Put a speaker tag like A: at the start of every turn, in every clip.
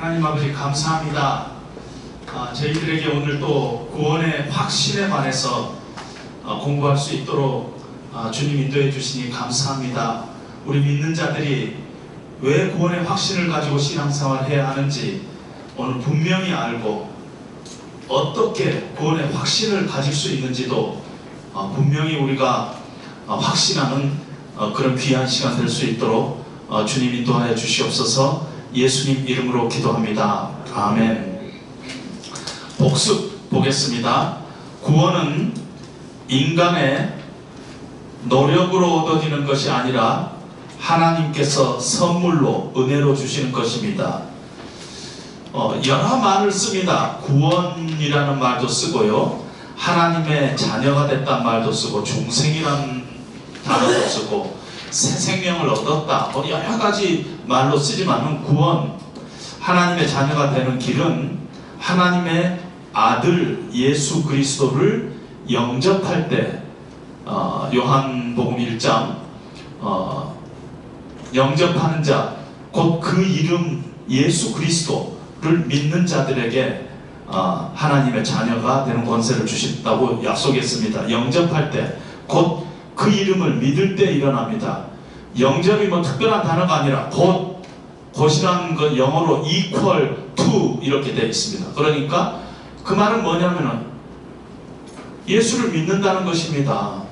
A: 하나님 아버지 감사합니다. 저희들에게 오늘 또 구원의 확신에 관해서 공부할 수 있도록 주님 인도해 주시니 감사합니다. 우리 믿는 자들이 왜 구원의 확신을 가지고 신앙생활을 해야 하는지 오늘 분명히 알고 어떻게 구원의 확신을 가질 수 있는지도 분명히 우리가 확신하는 그런 귀한 시간 될 수 있도록 주님 인도하여 주시옵소서. 예수님 이름으로 기도합니다. 아멘. 복습 보겠습니다. 구원은 인간의 노력으로 얻어지는 것이 아니라 하나님께서 선물로 은혜로 주시는 것입니다. 여러 말을 씁니다. 구원이라는 말도 쓰고요, 하나님의 자녀가 됐단 말도 쓰고, 중생이라는 단어도 쓰고, 새 생명을 얻었다, 여러 가지 말로 쓰지만 구원, 하나님의 자녀가 되는 길은 하나님의 아들 예수 그리스도를 영접할 때, 요한복음 1장 영접하는 자, 곧 그 이름 예수 그리스도를 믿는 자들에게 하나님의 자녀가 되는 권세를 주신다고 약속했습니다. 영접할 때, 곧 그 이름을 믿을 때 일어납니다. 영접이 특별한 단어가 아니라 곧이라는 건 영어로 equal to 이렇게 되어 있습니다. 그러니까 그 말은 뭐냐면은 예수를 믿는다는 것입니다.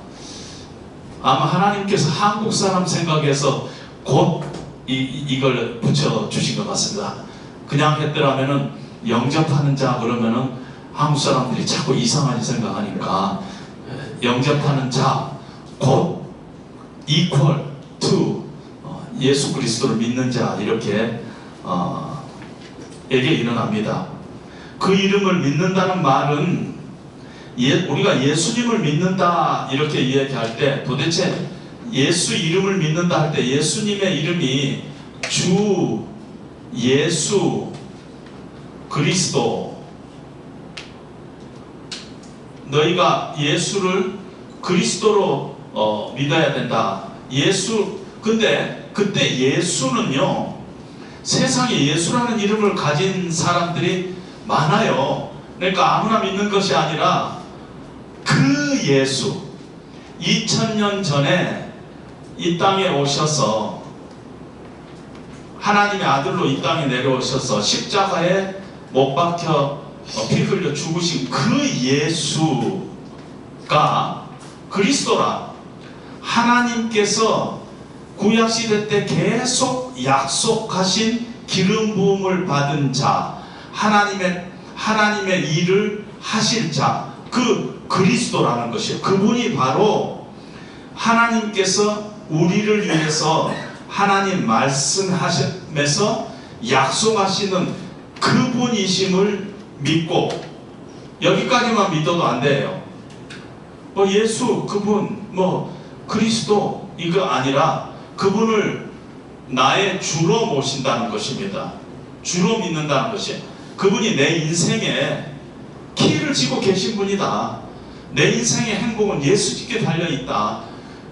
A: 아마 하나님께서 한국 사람 생각에서 곧 이걸 붙여주신 것 같습니다. 그냥 했더라면은 영접하는 자 그러면은 한국 사람들이 자꾸 이상하게 생각하니까 영접하는 자, 곧 equal to 예수 그리스도를 믿는 자, 이렇게 에게 일어납니다. 그 이름을 믿는다는 말은 우리가 예수님을 믿는다 이렇게 이야기할 때, 도대체 예수 이름을 믿는다 할 때 예수님의 이름이 주 예수 그리스도, 너희가 예수를 그리스도로 믿어야 된다. 근데 그때 예수는요, 세상에 예수라는 이름을 가진 사람들이 많아요. 그러니까 아무나 믿는 것이 아니라 그 예수, 2000년 전에 이 땅에 오셔서 하나님의 아들로 이 땅에 내려오셔서 십자가에 못 박혀 피 흘려 죽으신 그 예수가 그리스도라. 하나님께서 구약시대 때 계속 약속하신 기름 부음을 받은 자, 하나님의 일을 하실 자, 그 그리스도라는 것이에요. 그분이 바로 하나님께서 우리를 위해서 하나님 말씀하시면서 약속하시는 그분이심을 믿고, 여기까지만 믿어도 안 돼요. 예수, 그분, 그리스도 이거 아니라 그분을 나의 주로 모신다는 것입니다. 주로 믿는다는 것이에요. 그분이 내 인생에 키를 쥐고 계신 분이다. 내 인생의 행복은 예수님께 달려있다.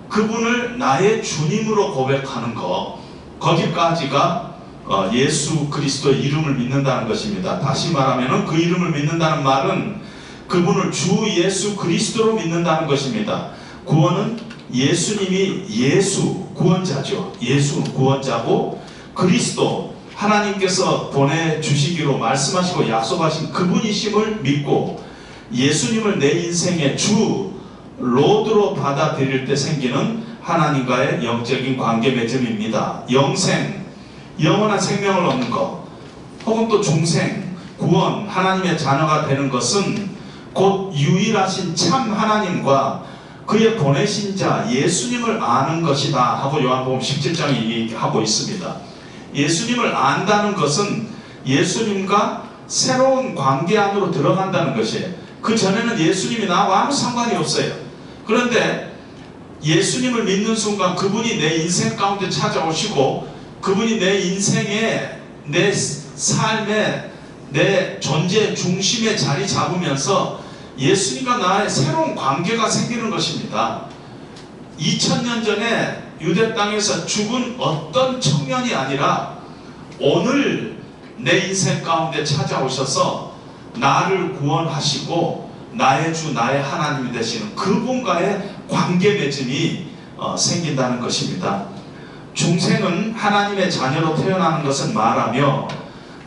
A: 그분을 나의 주님으로 고백하는 것, 거기까지가 예수 그리스도의 이름을 믿는다는 것입니다. 다시 말하면 그 이름을 믿는다는 말은 그분을 주 예수 그리스도로 믿는다는 것입니다. 구원은 예수님이 구원자죠. 예수는 구원자고, 그리스도, 하나님께서 보내주시기로 말씀하시고 약속하신 그분이심을 믿고, 예수님을 내 인생의 주 로드로 받아들일 때 생기는 하나님과의 영적인 관계 맺음입니다. 영생, 영원한 생명을 얻는 것, 혹은 또 중생, 구원, 하나님의 자녀가 되는 것은 곧 유일하신 참 하나님과 그의 보내신 자 예수님을 아는 것이다 하고 요한복음 17장에 얘기하고 있습니다. 예수님을 안다는 것은 예수님과 새로운 관계 안으로 들어간다는 것이에요. 그 전에는 예수님이 나하고 아무 상관이 없어요. 그런데 예수님을 믿는 순간 그분이 내 인생 가운데 찾아오시고, 그분이 내 인생에, 내 삶에, 내 존재의 중심에 자리 잡으면서 예수님과 나의 새로운 관계가 생기는 것입니다. 2000년 전에 유대 땅에서 죽은 어떤 청년이 아니라 오늘 내 인생 가운데 찾아오셔서 나를 구원하시고 나의 주 나의 하나님이 되시는 그분과의 관계 맺음이 생긴다는 것입니다. 중생은 하나님의 자녀로 태어나는 것은 말하며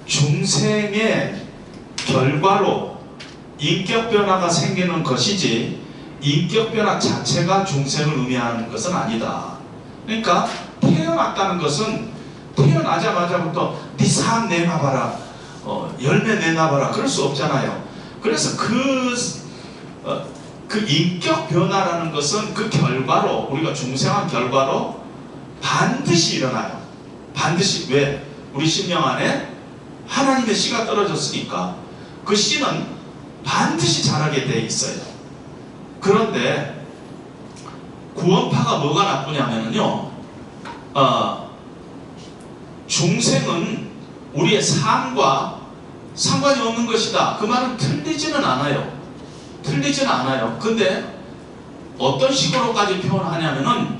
A: 중생의 결과로 인격 변화가 생기는 것이지 인격 변화 자체가 중생을 의미하는 것은 아니다. 그러니까 태어났다는 것은 태어나자마자부터 네 삶 내놔봐라, 열매 내놔봐라 그럴 수 없잖아요. 그래서 그 인격 변화라는 것은 그 결과로, 우리가 중생한 결과로 반드시 일어나요. 반드시. 왜? 우리 심령 안에 하나님의 씨가 떨어졌으니까 그 씨는 반드시 자라게 돼 있어요. 그런데 구원파가 뭐가 나쁘냐면요, 중생은 우리의 삶과 상관이 없는 것이다. 그 말은 틀리지는 않아요. 틀리지는 않아요. 근데 어떤 식으로까지 표현하냐면은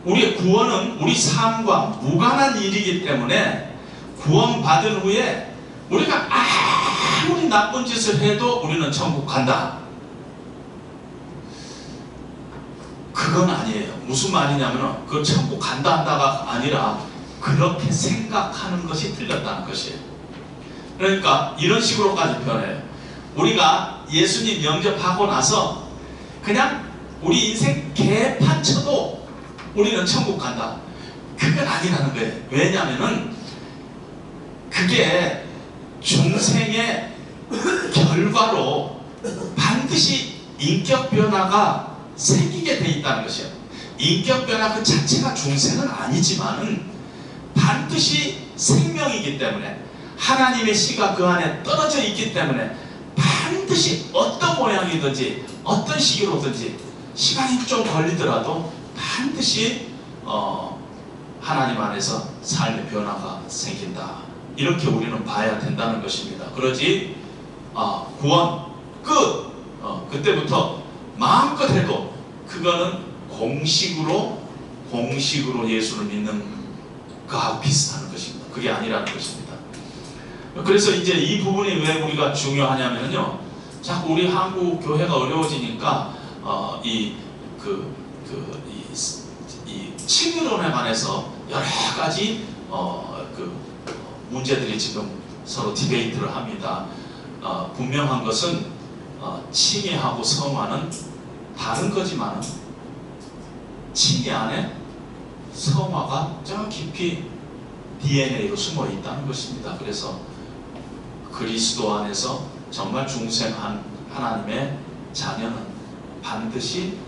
A: 우리의 구원은 우리 삶과 무관한 일이기 때문에 구원받은 후에 우리가 아무리 나쁜 짓을 해도 우리는 천국 간다. 그건 아니에요. 무슨 말이냐면 그 천국 간다 한다가 아니라 그렇게 생각하는 것이 틀렸다는 것이에요. 그러니까 이런 식으로까지 표현해요. 우리가 예수님 영접하고 나서 그냥 우리 인생 개판 쳐도 우리는 천국 간다. 그건 아니라는 거예요. 왜냐하면은 그게 중생의 결과로 반드시 인격 변화가 생기게 돼 있다는 것이에요. 인격 변화 그 자체가 중생은 아니지만은 반드시 생명이기 때문에 하나님의 씨가 그 안에 떨어져 있기 때문에 반드시 어떤 모양이든지 어떤 시기로든지 시간이 좀 걸리더라도 반드시 하나님 안에서 삶의 변화가 생긴다. 이렇게 우리는 봐야 된다는 것입니다. 그러지 구원 끝 그때부터 마음껏 해도 그거는 공식으로 예수를 믿는 거하고 비슷한 것입니다. 그게 아니라는 것입니다. 그래서 이제 이 부분이 왜 우리가 중요하냐면요, 자꾸 우리 한국 교회가 어려워지니까 이 칭의론에 관해서 여러 가지 문제들이 지금 서로 디베이트를 합니다. 분명한 것은 칭의하고 성화는 다른 거지만 칭의 안에 성화가 저 깊이 DNA로 숨어 있다는 것입니다. 그래서 그리스도 안에서 정말 중생한 하나님의 자녀는 반드시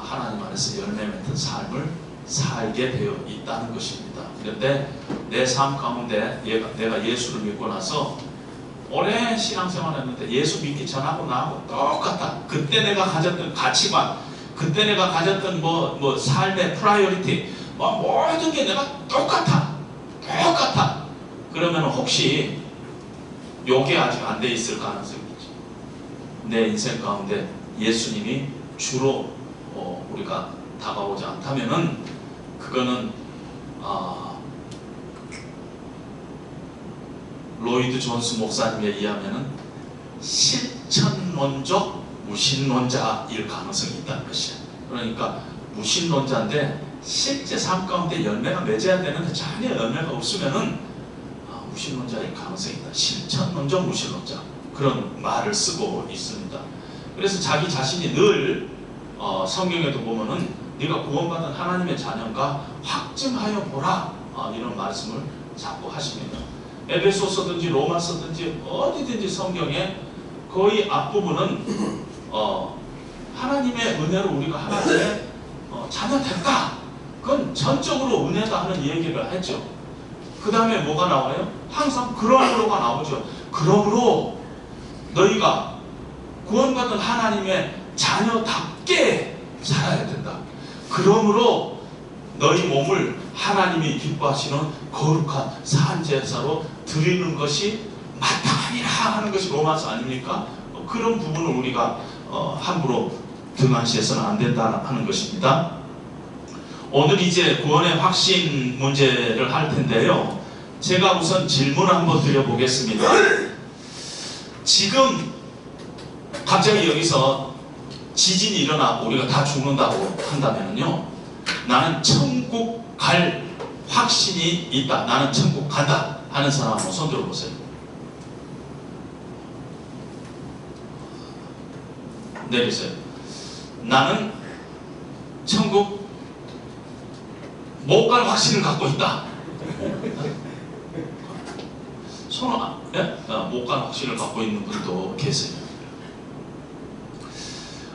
A: 하나님 안에서 열매 맺는 삶을 살게 되어 있다는 것입니다. 그런데 내 삶 가운데 내가 예수를 믿고 나서 오랜 신앙생활을 했는데 예수 믿기 전하고 나하고 똑같다. 그때 내가 가졌던 가치관, 그때 내가 가졌던 뭐 삶의 프라이어리티, 모든 게 내가 똑같아. 그러면 혹시 요게 아직 안 돼 있을 가능성이 있지. 내 인생 가운데 예수님이 주로 우리가 다가오지 않다면은 그거는 로이드 존스 목사님에 의하면은 실천론적 무신론자일 가능성이 있다는 것이야. 그러니까 무신론자인데 실제 삶 가운데 열매가 맺어야 되는데 전혀 열매가 없으면은 무신론자일 가능성이 있다. 실천론적 무신론자, 그런 말을 쓰고 있습니다. 그래서 자기 자신이 늘 성경에도 보면은 네가 구원받은 하나님의 자녀인가 확증하여 보라, 이런 말씀을 자꾸 하십니다. 에베소서든지 로마서든지 어디든지 성경에 거의 앞부분은 하나님의 은혜로 우리가 하나님의 자녀 됐다. 그건 전적으로 은혜다 하는 얘기를 했죠. 그 다음에 뭐가 나와요? 항상 그러므로가 나오죠. 그러므로 너희가 구원받은 하나님의 자녀답게 살아야 된다. 그러므로 너희 몸을 하나님이 기뻐하시는 거룩한 산제사로 드리는 것이 마땅하니라 하는 것이 로마서 아닙니까? 그런 부분을 우리가 함부로 등한시해서는 안 된다 하는 것입니다. 오늘 이제 구원의 확신 문제를 할 텐데요. 제가 우선 질문을 한번 드려보겠습니다. 지금 갑자기 여기서 지진이 일어나 우리가 다 죽는다고 한다면요, 나는 천국 갈 확신이 있다, 나는 천국 간다 하는 사람 한번 손 들어보세요. 내리세요. 나는 천국 못 갈 확신을 갖고 있다. 손을 못 갈 확신을 갖고 있는 분도 계세요.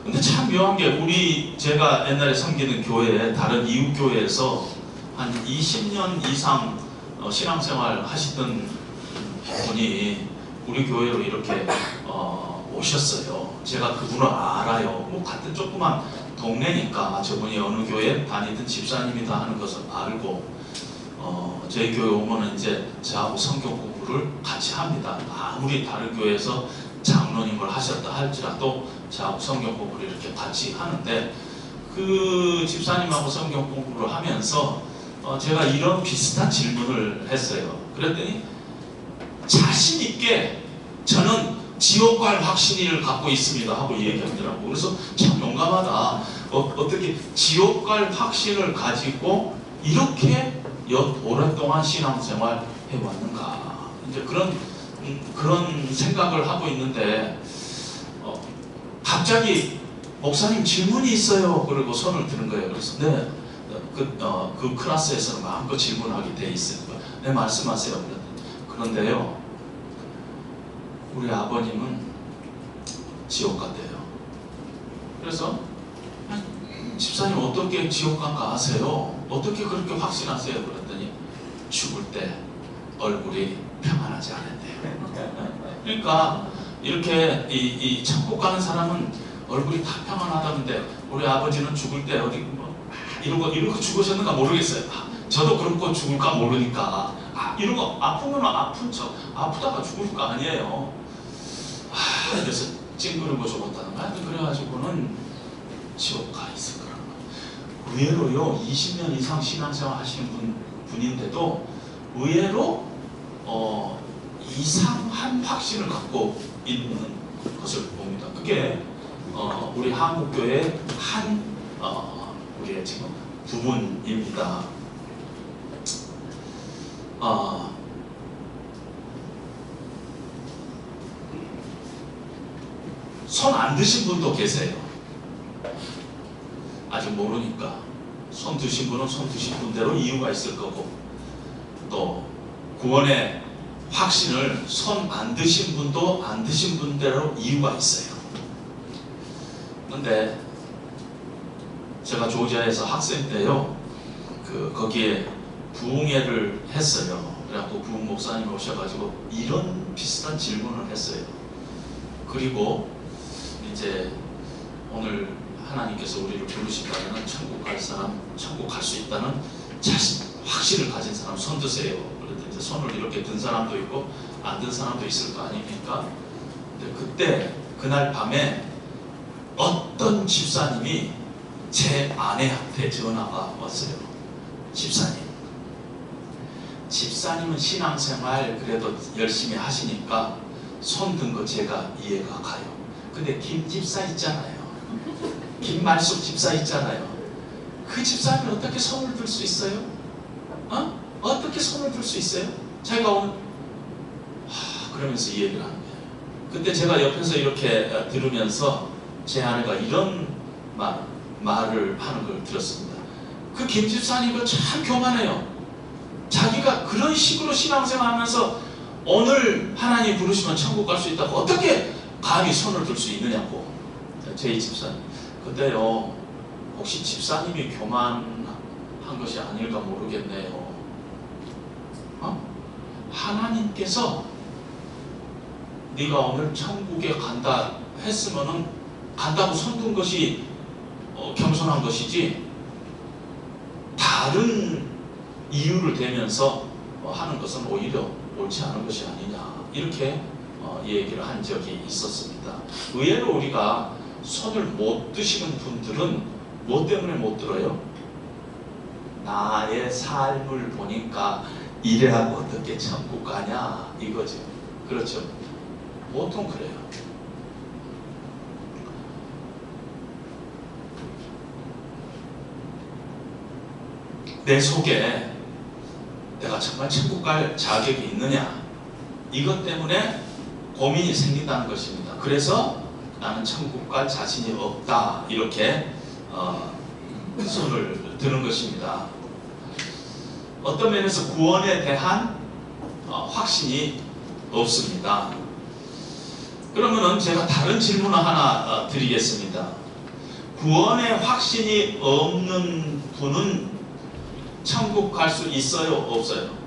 A: 근데 참 묘한 게, 제가 옛날에 섬기는 교회, 다른 이웃 교회에서 한 20년 이상 신앙생활 하시던 분이 우리 교회로 이렇게 오셨어요. 제가 그분을 알아요. 뭐 같은 조그만 동네니까 저분이 어느 교회 다니던 집사님이다 하는 것을 알고 저희 교회 오면은 이제 저하고 성경 공부를 같이 합니다. 아무리 다른 교회에서 장로님을 하셨다 할지라도 저하고 성경 공부를 이렇게 같이 하는데, 그 집사님하고 성경 공부를 하면서 제가 이런 비슷한 질문을 했어요. 그랬더니 자신 있게 저는 지옥 갈 확신을 갖고 있습니다 하고 얘기하더라고요. 그래서 참 용감하다. 어떻게 지옥 갈 확신을 가지고 이렇게 오랫동안 신앙생활 해왔는가, 이제 그런 생각을 하고 있는데, 갑자기 목사님 질문이 있어요. 그리고 손을 드는 거예요. 그래서 네, 그 클래스에서는 마음껏 질문하게 돼 있어요. 네, 말씀하세요. 그런데요, 우리 아버님은 지옥 간대요. 그래서 집사님 어떻게 지옥 간가 아세요? 어떻게 그렇게 확신하세요? 그랬더니 죽을 때 얼굴이 평안하지 않은데요. 그러니까 이렇게 이 천국 가는 사람은 얼굴이 다 평안하다는데, 우리 아버지는 죽을 때 어디 이러고 죽으셨는가 모르겠어요. 저도 그렇고 죽을까 모르니까 이러고 아프면 아픈 척, 아프다가 죽을 거 아니에요. 그래서 찡그리고 죽었다는 거야. 그래가지고는 지옥 가 있을 거라는 거야. 의외로요, 20년 이상 신앙생활 하시는 분인데도 의외로 이상한 확신을 갖고 있는 것을 봅니다. 그게 우리 한국교회 한 우리의 지금 부분입니다. 손 안 드신 분도 계세요. 아직 모르니까. 손 드신 분은 손 드신 분대로 이유가 있을 거고, 또 구원의 확신을 손 안 드신 분도 안 드신 분대로 이유가 있어요. 그런데 제가 조지아에서 학생 때요, 거기에 부흥회를 했어요. 그래갖고 부흥 목사님이 오셔가지고 이런 비슷한 질문을 했어요. 그리고 이제 오늘 하나님께서 우리를 부르신다면 천국 갈 사람, 천국 갈 수 있다는 확신을 가진 사람 손 드세요. 그랬더니 이제 손을 이렇게 든 사람도 있고 안 든 사람도 있을 거 아닙니까? 근데 그때 그날 밤에 어떤 집사님이 제 아내한테 전화가 왔어요. 집사님은 신앙생활 그래도 열심히 하시니까 손 든 거 제가 이해가 가요. 근데 김 집사 있잖아요. 김말숙 집사 있잖아요. 그 집사님이 어떻게 손을 들 수 있어요? 어떻게 손을 들 수 있어요? 자기가 오늘 그러면서 이 얘기를 하는 거예요. 그때 제가 옆에서 이렇게 들으면서 제 아내가 이런 말을 하는 걸 들었습니다. 그 김 집사님은 참 교만해요. 자기가 그런 식으로 신앙생활 하면서 오늘 하나님 부르시면 천국 갈 수 있다고 어떻게 감히 손을 들 수 있느냐고. 제 집사님. 근데요, 혹시 집사님이 교만한 것이 아닐까 모르겠네요. 하나님께서 네가 오늘 천국에 간다 했으면은 간다고 손든 것이 겸손한 것이지, 다른 이유를 대면서 하는 것은 오히려 옳지 않은 것이 아니냐, 이렇게 얘기를 한 적이 있었습니다. 의외로 우리가 손을 못 드시는 분들은 뭐 때문에 못 들어요? 나의 삶을 보니까 이래야 어떻게 천국 가냐 이거죠. 그렇죠. 보통 그래요. 내 속에 내가 정말 천국 갈 자격이 있느냐, 이것 때문에 고민이 생긴다는 것입니다. 그래서 나는 천국 갈 자신이 없다, 이렇게 손을 드는 것입니다. 어떤 면에서 구원에 대한 확신이 없습니다. 그러면은 제가 다른 질문을 하나 드리겠습니다. 구원의 확신이 없는 분은 천국 갈 수 있어요? 없어요?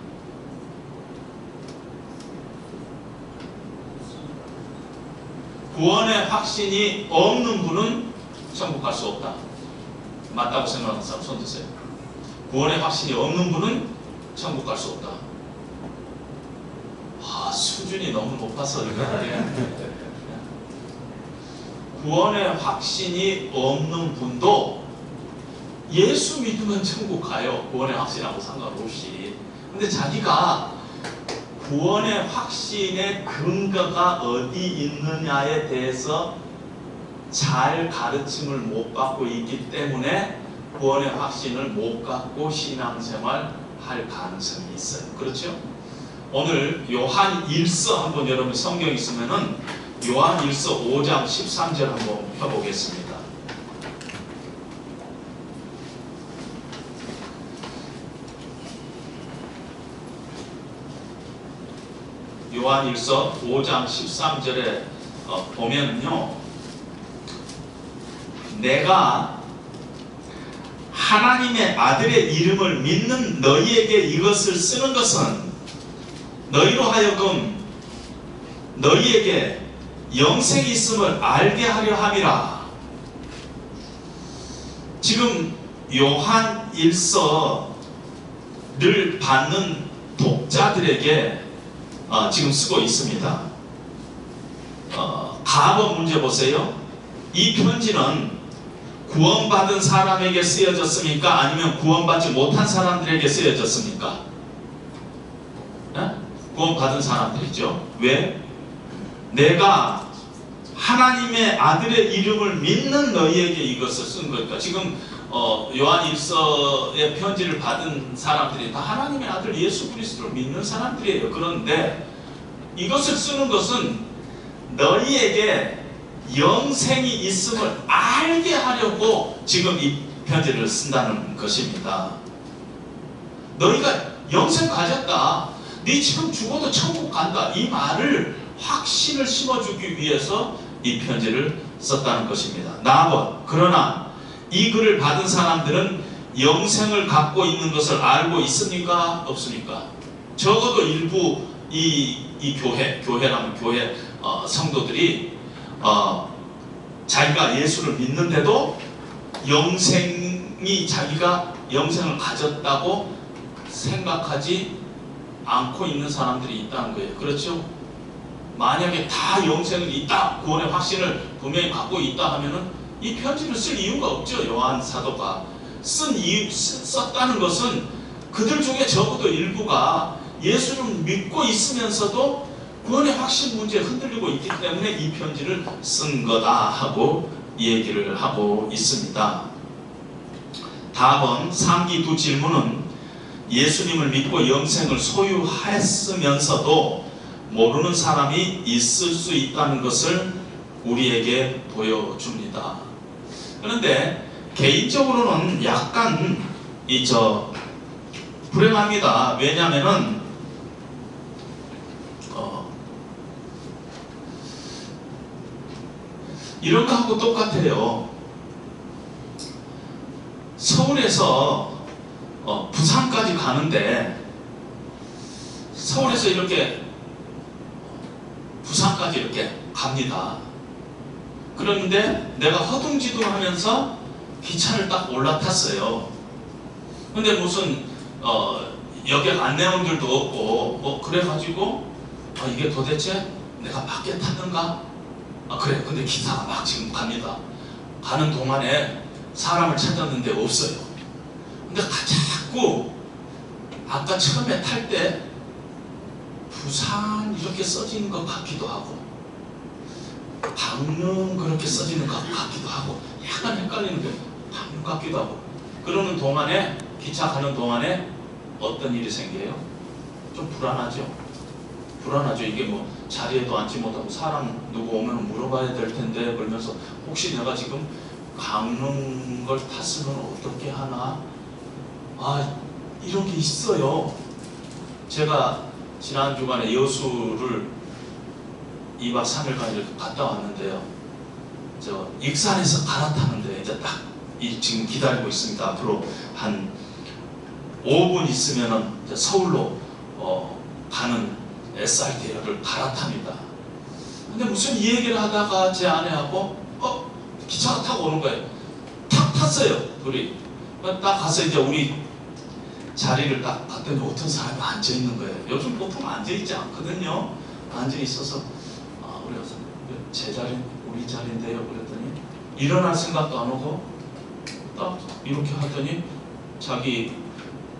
A: 구원의 확신이 없는 분은 천국 갈 수 없다. 맞다고 생각하는 사람 손 드세요. 구원의 확신이 없는 분은 천국 갈 수 없다. 수준이 너무 높아서 구원의 확신이 없는 분도 예수 믿으면 천국 가요. 구원의 확신하고 상관없이. 근데 자기가 구원의 확신의 근거가 어디 있느냐에 대해서 잘 가르침을 못 받고 있기 때문에 구원의 확신을 못 갖고 신앙생활 할 가능성이 있어요. 그렇죠? 오늘 요한 1서 한번 여러분 성경 있으면은 요한 1서 5장 13절 한번 펴보겠습니다. 요한 1서 5장 13절에 보면요, 내가 하나님의 아들의 이름을 믿는 너희에게 이것을 쓰는 것은 너희로 하여금 너희에게 영생이 있음을 알게 하려 함이라. 지금 요한 1서를 받는 독자들에게 지금 쓰고 있습니다. 가번 문제 보세요. 이 편지는 구원받은 사람에게 쓰여졌습니까? 아니면 구원받지 못한 사람들에게 쓰여졌습니까? 구원받은 사람들이죠. 왜? 내가 하나님의 아들의 이름을 믿는 너희에게 이것을 쓴 거니까. 지금 요한 1서의 편지를 받은 사람들이 다 하나님의 아들 예수 그리스도를 믿는 사람들이에요. 그런데 이것을 쓰는 것은 너희에게 영생이 있음을 알게 하려고 지금 이 편지를 쓴다는 것입니다. 너희가 영생 가졌다, 네 지금 죽어도 천국 간다, 이 말을 확신을 심어주기 위해서 이 편지를 썼다는 것입니다. 나아가 그러나 이 글을 받은 사람들은 영생을 갖고 있는 것을 알고 있습니까? 없습니까? 적어도 일부 이 교회라면 교회 성도들이 자기가 예수를 믿는데도 자기가 영생을 가졌다고 생각하지 않고 있는 사람들이 있다는 거예요. 그렇죠? 만약에 다 영생이 있다, 구원의 확신을 분명히 갖고 있다 하면은 이 편지를 쓸 이유가 없죠. 요한 사도가 썼다는 것은 그들 중에 적어도 일부가 예수를 믿고 있으면서도 구원의 확신 문제에 흔들리고 있기 때문에 이 편지를 쓴 거다 하고 얘기를 하고 있습니다. 다음 상기 두 질문은 예수님을 믿고 영생을 소유했으면서도 모르는 사람이 있을 수 있다는 것을 우리에게 보여줍니다. 그런데 개인적으로는 약간 불행합니다. 왜냐하면은 이런 거하고 똑같아요. 서울에서 부산까지 가는데 서울에서 이렇게 부산까지 이렇게 갑니다. 그런데 내가 허둥지둥하면서 기차를 딱 올라탔어요. 근데 무슨 여객 안내원들도 없고 그래가지고 이게 도대체 내가 밖에 탔는가? 그래. 근데 기차가 막 지금 갑니다. 가는 동안에 사람을 찾았는데 없어요. 근데 자꾸 아까 처음에 탈 때 부산 이렇게 써진 것 같기도 하고 강릉 그렇게 써지는 것 같기도 하고 약간 헷갈리는 게 강릉 같기도 하고 그러는 동안에 기차 가는 동안에 어떤 일이 생겨요? 좀 불안하죠. 불안하죠. 이게 뭐 자리에도 앉지 못하고 사람 누구 오면 물어봐야 될 텐데 그러면서 혹시 내가 지금 강릉 걸 탔으면 어떻게 하나? 아 이런 게 있어요. 제가 지난 주간에 여수를 2박 3일간 이렇게 갔다 왔는데요. 저 익산에서 갈아타는데 이제 딱 지금 기다리고 있습니다. 앞으로 한 5분 있으면은 이제 서울로 가는 SRT를 갈아탑니다. 근데 무슨 이 얘기를 하다가 제 아내하고 기차가 타고 오는 거예요. 탁 탔어요. 둘이. 딱 가서 이제 우리 자리를 딱 봤더니 어떤 사람이 앉아 있는 거예요. 요즘 보통 앉아 있지 않거든요. 앉아 있어서 우리가 제 자리 우리 자리인데요. 그랬더니 일어날 생각도 안 하고 딱 이렇게 하더니 자기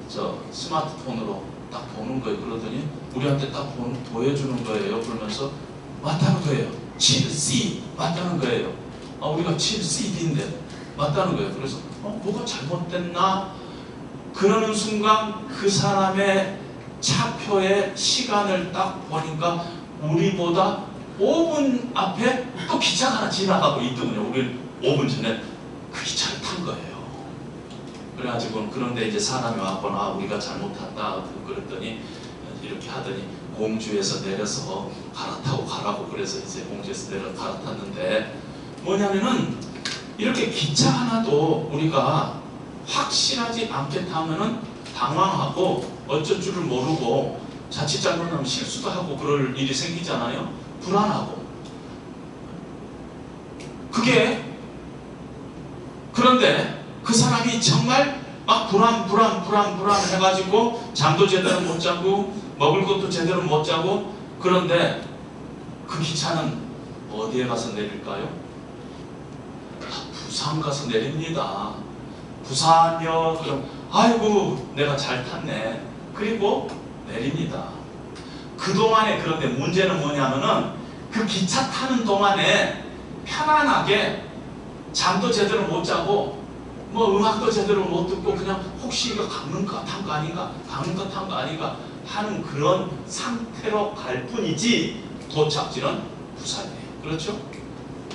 A: 저 스마트폰으로 딱 보는 거예요. 그러더니 우리한테 딱 보여주는 거예요. 그러면서 맞다는 거예요. 7C 맞다는 거예요. 우리가 7CD인데 맞다는 거예요. 그래서 뭐가 잘못됐나? 그러는 순간 그 사람의 차표의 시간을 딱 보니까 우리보다 5분 앞에 또 기차가 하나 지나가고 있더군요. 우리는 5분 전에 그 기차를 탄 거예요. 그래가지고 그런데 이제 사람이 왔거나 우리가 잘못 탔다 그랬더니 이렇게 하더니 공주에서 내려서 갈아타고 가라고 그래서 이제 공주에서 내려 갈아탔는데 뭐냐면은 이렇게 기차 하나도 우리가 확실하지 않게 타면은 당황하고 어쩔 줄을 모르고 자칫 잘못하면 실수도 하고 그럴 일이 생기잖아요. 불안하고 그게 그런데 그 사람이 정말 막 불안 해가지고 잠도 제대로 못 자고 먹을 것도 제대로 못 자고 그런데 그 기차는 어디에 가서 내릴까요? 부산 가서 내립니다. 부산역 그럼 아이고 내가 잘 탔네. 그리고 내립니다. 그동안에 그런데 문제는 뭐냐면은 그 기차 타는 동안에 편안하게 잠도 제대로 못 자고 뭐 음악도 제대로 못 듣고 그냥 혹시 이거 강릉가 탄 거 아닌가 강릉가 탄 거 아닌가 하는 그런 상태로 갈 뿐이지 도착지는 부산이에요. 그렇죠?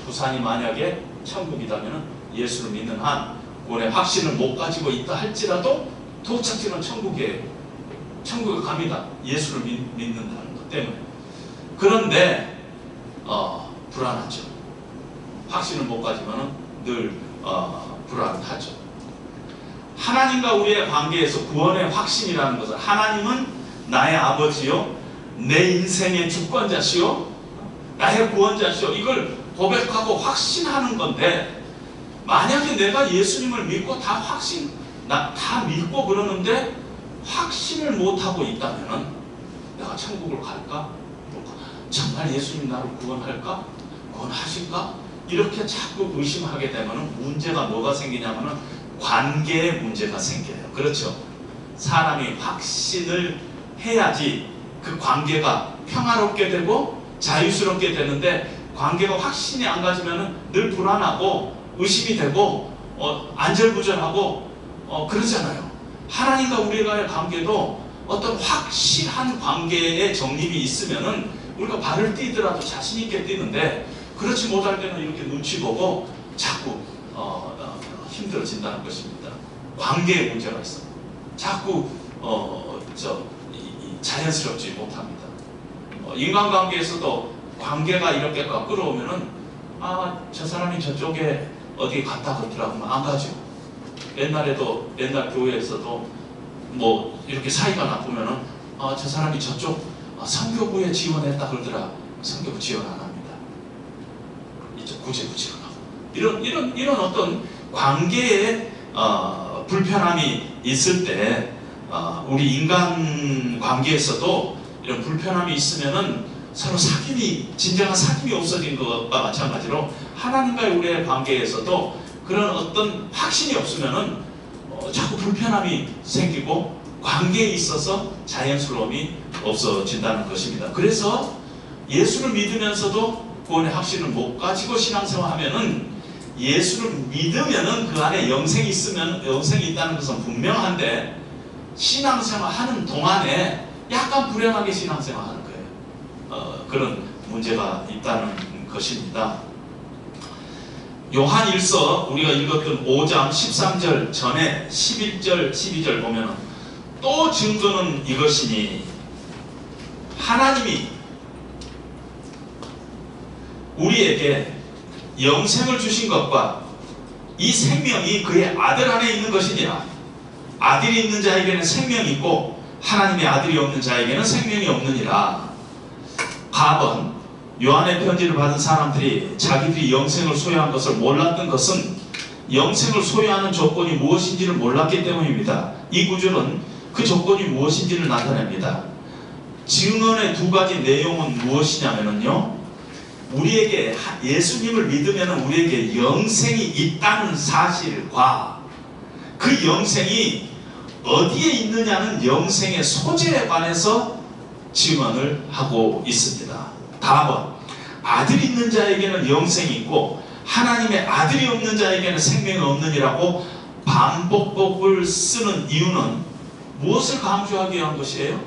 A: 부산이 만약에 천국이라면 예수를 믿는 한 원의 확신을 못 가지고 있다 할지라도 도착지는 천국이에요. 천국에 갑니다. 예수를 믿는다는 것 때문에. 그런데 불안하죠. 확신을 못 가지면 늘 불안하죠. 하나님과 우리의 관계에서 구원의 확신이라는 것은 하나님은 나의 아버지요 내 인생의 주권자시요 나의 구원자시요 이걸 고백하고 확신하는 건데 만약에 내가 예수님을 믿고 다 믿고 그러는데 확신을 못하고 있다면 내가 천국을 갈까? 정말 예수님 나를 구원할까? 구원하실까? 이렇게 자꾸 의심하게 되면 문제가 뭐가 생기냐면 관계의 문제가 생겨요. 그렇죠? 사람이 확신을 해야지 그 관계가 평화롭게 되고 자유스럽게 되는데 관계가 확신이 안 가지면 늘 불안하고 의심이 되고 안절부절하고 그러잖아요. 하나님과 우리와의 관계도 어떤 확실한 관계의 정립이 있으면은 우리가 발을 띄더라도 자신 있게 뛰는데 그렇지 못할 때는 이렇게 눈치 보고 자꾸 힘들어진다는 것입니다. 관계에 문제가 있어. 자꾸 자연스럽지 못합니다. 인간관계에서도 관계가 이렇게 끌어오면은 저 사람이 저쪽에 어디 갔다 그러더라고 안 가죠. 옛날 교회에서도 뭐 이렇게 사이가 나쁘면은 저 사람이 저쪽 선교부에 지원했다 그러더라. 선교부 지원 안 합니다. 이쪽 구제부 지원하고 이런 어떤 관계에 불편함이 있을 때 우리 인간 관계에서도 이런 불편함이 있으면은 서로 진정한 사귐이 없어진 것과 마찬가지로 하나님과의 우리의 관계에서도 그런 어떤 확신이 없으면은 자꾸 불편함이 생기고 관계에 있어서 자연스러움이 없어진다는 것입니다. 그래서 예수를 믿으면서도 구원의 확신을 못 가지고 신앙생활하면은, 예수를 믿으면은 그 안에 영생이 있으면 영생이 있다는 것은 분명한데, 신앙생활하는 동안에 약간 불행하게 신앙생활하는 거예요. 그런 문제가 있다는 것입니다. 요한 1서 우리가 읽었던 5장 13절 전에 11절 12절 보면은, 또 증거는 이것이니 하나님이 우리에게 영생을 주신 것과 이 생명이 그의 아들 안에 있는 것이니라. 아들이 있는 자에게는 생명이 있고 하나님의 아들이 없는 자에게는 생명이 없느니라. 가번 요한의 편지를 받은 사람들이 자기들이 영생을 소유한 것을 몰랐던 것은 영생을 소유하는 조건이 무엇인지를 몰랐기 때문입니다. 이 구절은 그 조건이 무엇인지를 나타냅니다. 증언의 두 가지 내용은 무엇이냐면요, 우리에게 예수님을 믿으면 우리에게 영생이 있다는 사실과 그 영생이 어디에 있느냐는 영생의 소재에 관해서 증언을 하고 있습니다. 다음, 아들이 있는 자에게는 영생이 있고 하나님의 아들이 없는 자에게는 생명이 없느니라고 반복법을 쓰는 이유는 무엇을 강조하기 위한 것이에요?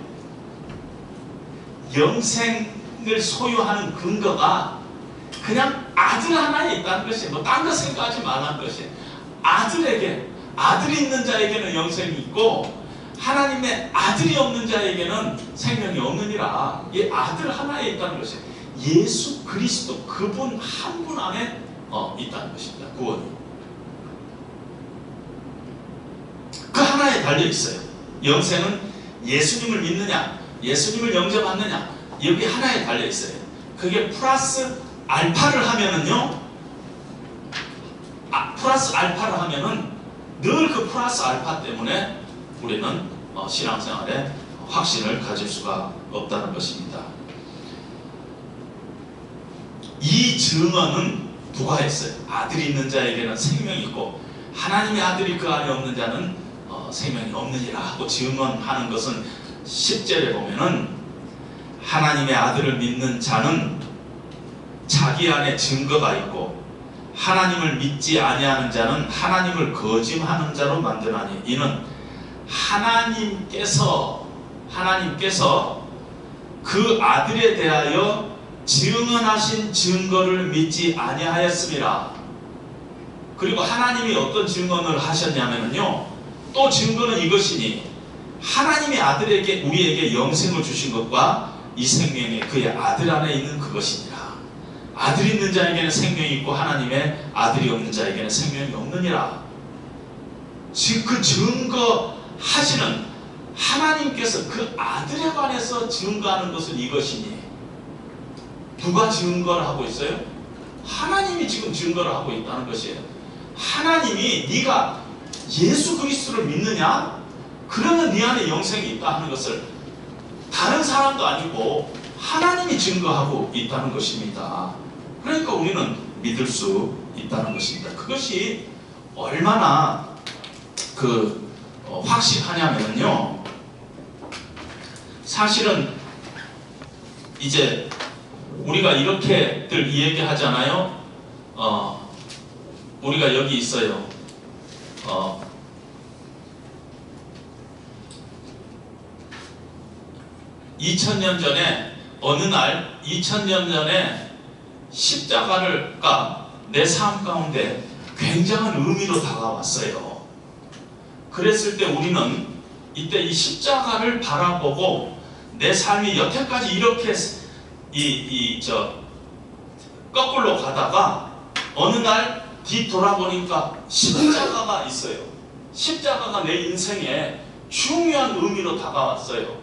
A: 영생을 소유하는 근거가 그냥 아들 하나에 있다는 것이, 뭐 딴 거 생각하지 말라는 것이, 아들이 있는 자에게는 영생이 있고 하나님의 아들이 없는 자에게는 생명이 없느니라. 이 아들 하나에 있다는 것이 예수 그리스도 그분 한 분 안에 있다는 것입니다. 구원이 그 하나에 달려 있어요. 영생은 예수님을 믿느냐, 예수님을 영접하느냐, 여기 하나에 달려 있어요. 그게 플러스 알파를 하면은요, 플러스 알파를 하면은 늘 그 플러스 알파 때문에 우리는 신앙생활에 확신을 가질 수가 없다는 것입니다. 이 증언은 누가 했어요? 아들이 있는 자에게는 생명이 있고 하나님의 아들이 그 안에 없는 자는 생명이 없느니라 하고 증언하는 것은 10절에 보면은, 하나님의 아들을 믿는 자는 자기 안에 증거가 있고 하나님을 믿지 아니하는 자는 하나님을 거짓하는 자로 만드나니, 이는 하나님께서 그 아들에 대하여 증언하신 증거를 믿지 아니하였음이라. 그리고 하나님이 어떤 증언을 하셨냐면요, 또 증거는 이것이니 하나님의 아들에게 우리에게 영생을 주신 것과 이 생명이 그의 아들 안에 있는 그것이니라. 아들이 있는 자에게는 생명이 있고 하나님의 아들이 없는 자에게는 생명이 없느니라. 지금 그 증거하시는 하나님께서 그 아들에 관해서 증거하는 것은 이것이니, 누가 증거를 하고 있어요? 하나님이 지금 증거를 하고 있다는 것이에요. 하나님이 네가 예수 그리스도를 믿느냐? 그러면 네 안에 영생이 있다 하는 것을 다른 사람도 아니고 하나님이 증거하고 있다는 것입니다. 그러니까 우리는 믿을 수 있다는 것입니다. 그것이 얼마나 확실하냐면요, 사실은 이제 우리가 이렇게들 얘기하잖아요. 우리가 여기 있어요. 2000년 전에 어느 날 2000년 전에 십자가가 내 삶 가운데 굉장한 의미로 다가왔어요. 그랬을 때 우리는 이때 이 십자가를 바라보고 내 삶이 여태까지 이렇게 거꾸로 가다가 어느 날 뒤돌아보니까 십자가가 있어요. 십자가가 내 인생에 중요한 의미로 다가왔어요.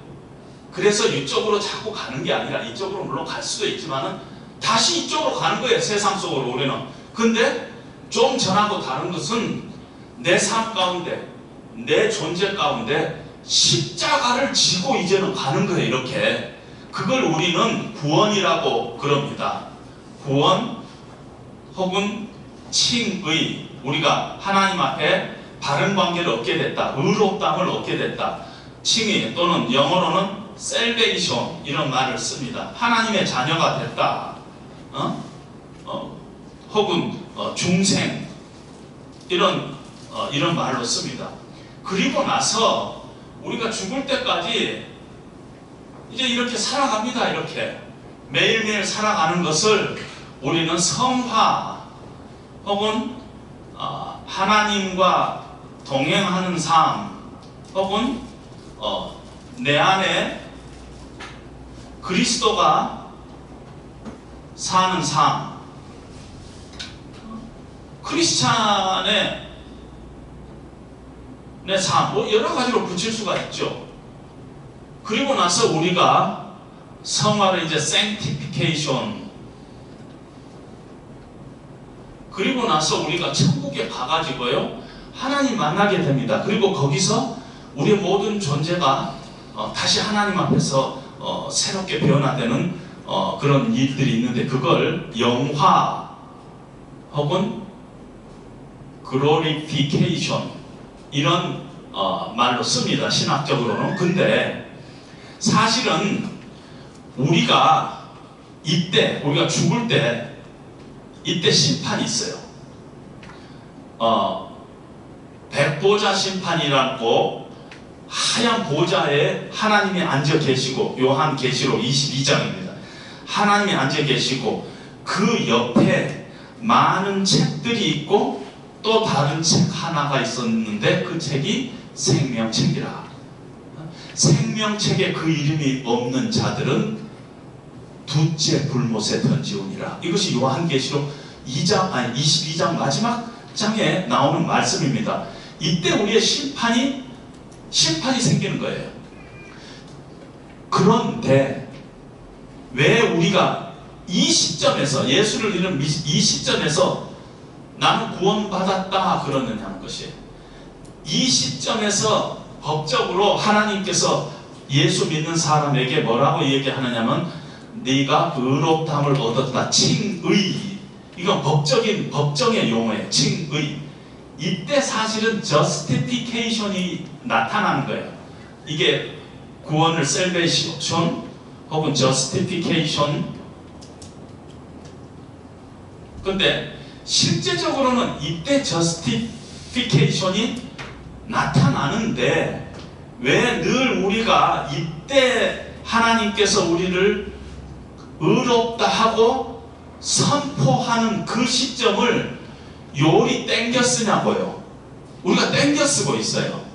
A: 그래서 이쪽으로 자꾸 가는 게 아니라, 이쪽으로 물론 갈 수도 있지만은 다시 이쪽으로 가는 거예요. 세상 속으로 우리는. 근데 좀 전하고 다른 것은 내 삶 가운데, 내 존재 가운데 십자가를 지고 이제는 가는 거예요. 이렇게. 그걸 우리는 구원이라고 그럽니다. 구원 혹은 칭의, 우리가 하나님 앞에 바른 관계를 얻게 됐다, 의롭다함을 얻게 됐다. 칭의 또는 영어로는 salvation 이런 말을 씁니다. 하나님의 자녀가 됐다. 혹은 중생 이런 말로 씁니다. 그리고 나서 우리가 죽을 때까지 이제 이렇게 살아갑니다. 이렇게 매일매일 살아가는 것을 우리는 성화 혹은 하나님과 동행하는 삶 혹은 내 안에 그리스도가 사는 삶, 크리스찬의 내 삶, 뭐 여러 가지로 붙일 수가 있죠. 그리고 나서 우리가 성화를 이제 sanctification, 그리고 나서 우리가 천국에 가가지고요 하나님 만나게 됩니다. 그리고 거기서 우리의 모든 존재가 다시 하나님 앞에서 새롭게 변화되는 그런 일들이 있는데, 그걸 영화 혹은 glorification 이런 말로 씁니다. 신학적으로는. 근데 사실은 우리가 우리가 죽을 때 이때 심판이 있어요. 백보자 심판이라고 하얀 보좌에 하나님이 앉아 계시고, 요한계시록 22장입니다. 하나님이 앉아 계시고 그 옆에 많은 책들이 있고 또 다른 책 하나가 있었는데 그 책이 생명책이라. 생명책에 그 이름이 없는 자들은 둘째 불못에 던지우니라. 이것이 요한계시록 22장 마지막 장에 나오는 말씀입니다. 이때 우리의 심판이 생기는 거예요. 그런데 왜 우리가 이 시점에서, 예수를 믿는 이 시점에서 나는 구원받았다 그러느냐는 것이에요. 이 시점에서 법적으로 하나님께서 예수 믿는 사람에게 뭐라고 얘기하느냐면 네가 의롭다함을 얻었다. 칭의. 이건 법정의 용어예요. 칭의. 이때 사실은 justification이 나타나는 거예요. 이게 구원을 salvation 혹은 justification. 근데 실제적으로는 이때 justification이 나타나는데 왜 늘 우리가 이때 하나님께서 우리를 의롭다 하고 선포하는 그 시점을 요리 땡겨 쓰냐고요. 우리가 땡겨 쓰고 있어요.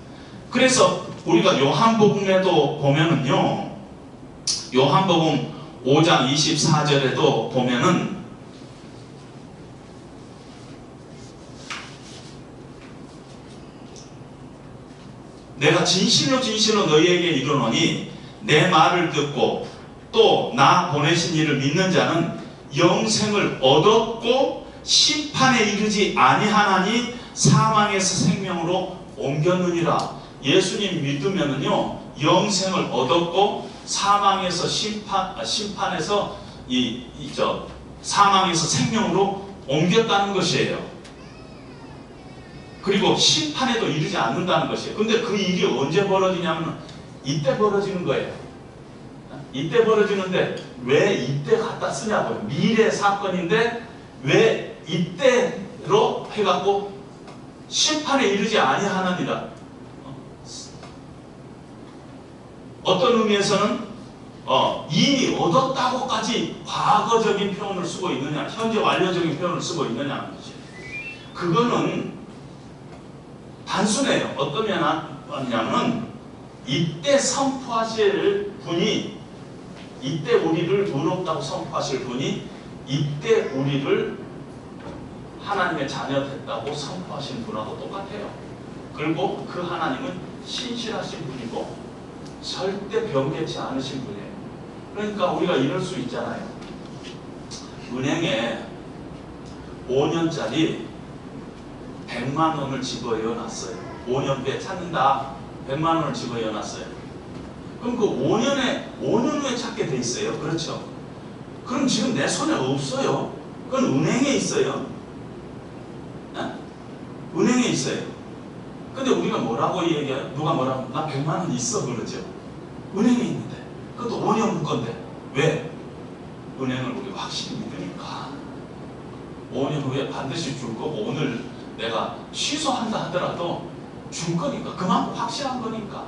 A: 그래서 우리가 요한복음에도 보면은요, 요한복음 5장 24절에도 보면은 내가 진실로 너희에게 이르노니 내 말을 듣고 또 나 보내신 이를 믿는 자는 영생을 얻었고 심판에 이르지 아니하나니 사망에서 생명으로 옮겼느니라. 예수님 믿으면은요 영생을 얻었고 사망에서 심판에서 사망에서 생명으로 옮겼다는 것이에요. 그리고 심판에도 이르지 않는다는 것이에요. 근데 그 일이 언제 벌어지냐면 이때 벌어지는 거예요. 이때 벌어지는데 왜 이때 갖다 쓰냐고요. 미래 사건인데 왜 이때로 해갖고 심판에 이르지 아니하느니라. 어떤 의미에서는 이미 얻었다고까지 과거적인 표현을 쓰고 있느냐, 현재 완료적인 표현을 쓰고 있느냐는 거죠. 그거는 단순해요. 어떤 면이냐면 이때 선포하실 분이, 이때 우리를 의롭다고 선포하실 분이 이때 우리를 하나님의 자녀 됐다고 선포하신 분하고 똑같아요. 그리고 그 하나님은 신실하신 분이고 절대 변개치 않으신 분이에요. 그러니까 우리가 이럴 수 있잖아요. 은행에 5년짜리 100만 원을 집어넣어놨어요. 5년후에 찾는다. 100만 원을 집어넣어놨어요. 그럼 그 5년 후에 찾게 돼 있어요. 그렇죠? 그럼 지금 내 손에 없어요. 그건 은행에 있어요. 은행에 있어요. 근데 우리가 뭐라고 얘기해요? 누가 뭐라고? 나 100만 원 있어 그러죠. 은행에 있는데. 그것도 5년 묶건데. 왜? 은행을 우리가 확실히 믿으니까 5년 후에 반드시 줄 거고, 오늘 내가 취소한다 하더라도 줄 거니까, 그만큼 확실한 거니까.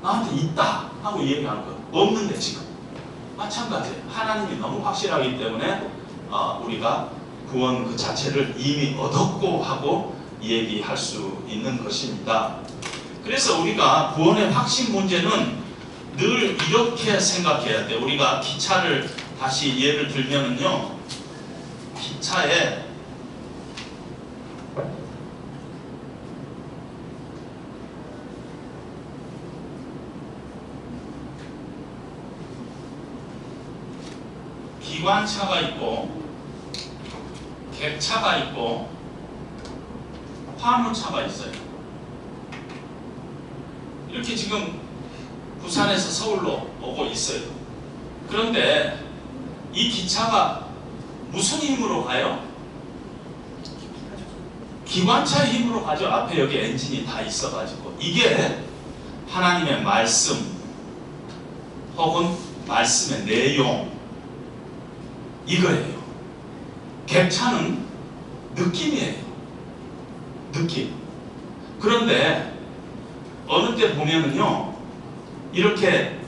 A: 나한테 있다 하고 얘기하는 거 없는데 지금 마찬가지예요. 하나님이 너무 확실하기 때문에 우리가 구원 그 자체를 이미 얻었고 하고 얘기할 수 있는 것입니다. 그래서 우리가 구원의 확신 문제는 늘 이렇게 생각해야 돼. 우리가 기차를 다시 예를 들면은요, 기차에 기관차가 있고 객차가 있고 화물차가 있어요. 이렇게 지금 부산에서 서울로 오고 있어요. 그런데 이 기차가 무슨 힘으로 가요? 기관차의 힘으로 가죠. 앞에 여기 엔진이 다 있어가지고. 이게 하나님의 말씀 혹은 말씀의 내용, 이거예요. 객차는 느낌이에요. 느낌. 그런데 어느 때 보면은요, 이렇게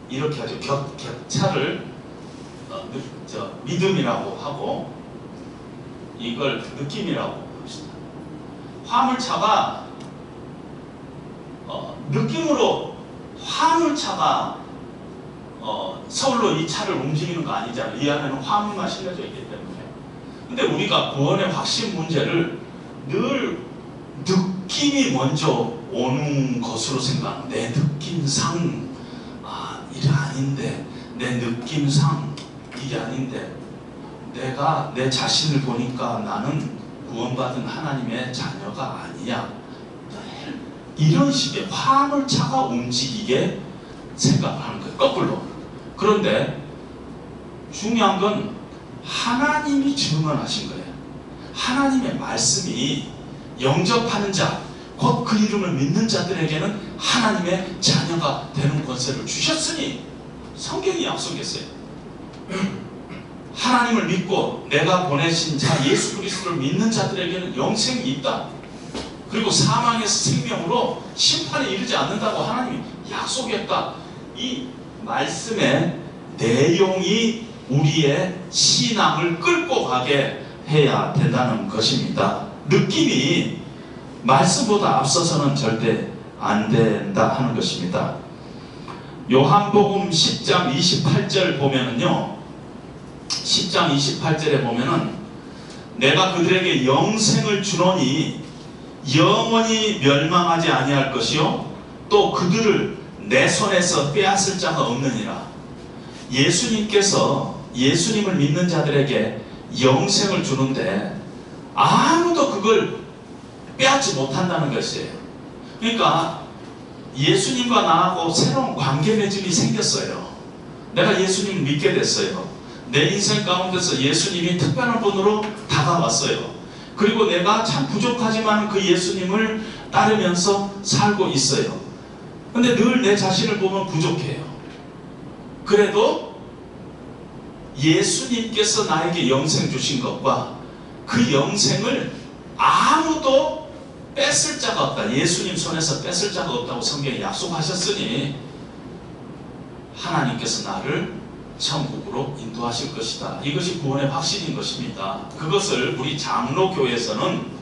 A: 이렇게 하죠. 격차를 믿음이라고 하고, 이걸 느낌이라고 합시다. 화물차가 느낌으로, 화물차가 서울로 이 차를 움직이는 거 아니잖아요. 이 안에는 화물만 실려져 있기 때문에. 근데 우리가 구원의 확신 문제를 늘 느낌이 먼저 오는 것으로 생각하는, 내 느낌상 이게 아닌데, 내 느낌상 이게 아닌데, 내가 내 자신을 보니까 나는 구원받은 하나님의 자녀가 아니야. 이런 식의 화물차가 움직이게 생각하는 거예요. 거꾸로. 그런데 중요한 건 하나님이 증언하신 거예요. 하나님의 말씀이 영접하는 자, 곧 그 이름을 믿는 자들에게는 하나님의 자녀가 되는 권세를 주셨으니, 성경이 약속했어요. 하나님을 믿고 내가 보내신 자 예수 그리스도를 믿는 자들에게는 영생이 있다. 그리고 사망에서 생명으로 심판에 이르지 않는다고 하나님이 약속했다. 이 말씀의 내용이 우리의 신앙을 끌고 가게 해야 된다는 것입니다. 느낌이 말씀보다 앞서서는 절대 안 된다 하는 것입니다. 요한복음 10장 28절 보면은요, 10장 28절에 보면은 내가 그들에게 영생을 주노니 영원히 멸망하지 아니할 것이요 또 그들을 내 손에서 빼앗을 자가 없느니라. 예수님께서 예수님을 믿는 자들에게 영생을 주는데 아무도 그걸 빼앗지 못한다는 것이에요. 그러니까 예수님과 나하고 새로운 관계 맺음이 생겼어요. 내가 예수님을 믿게 됐어요. 내 인생 가운데서 예수님이 특별한 분으로 다가왔어요. 그리고 내가 참 부족하지만 그 예수님을 따르면서 살고 있어요. 근데 늘 내 자신을 보면 부족해요. 그래도 예수님께서 나에게 영생 주신 것과 그 영생을 아무도 뺏을 자가 없다. 예수님 손에서 뺏을 자가 없다고 성경에 약속하셨으니 하나님께서 나를 천국으로 인도하실 것이다. 이것이 구원의 확신인 것입니다. 그것을 우리 장로교에서는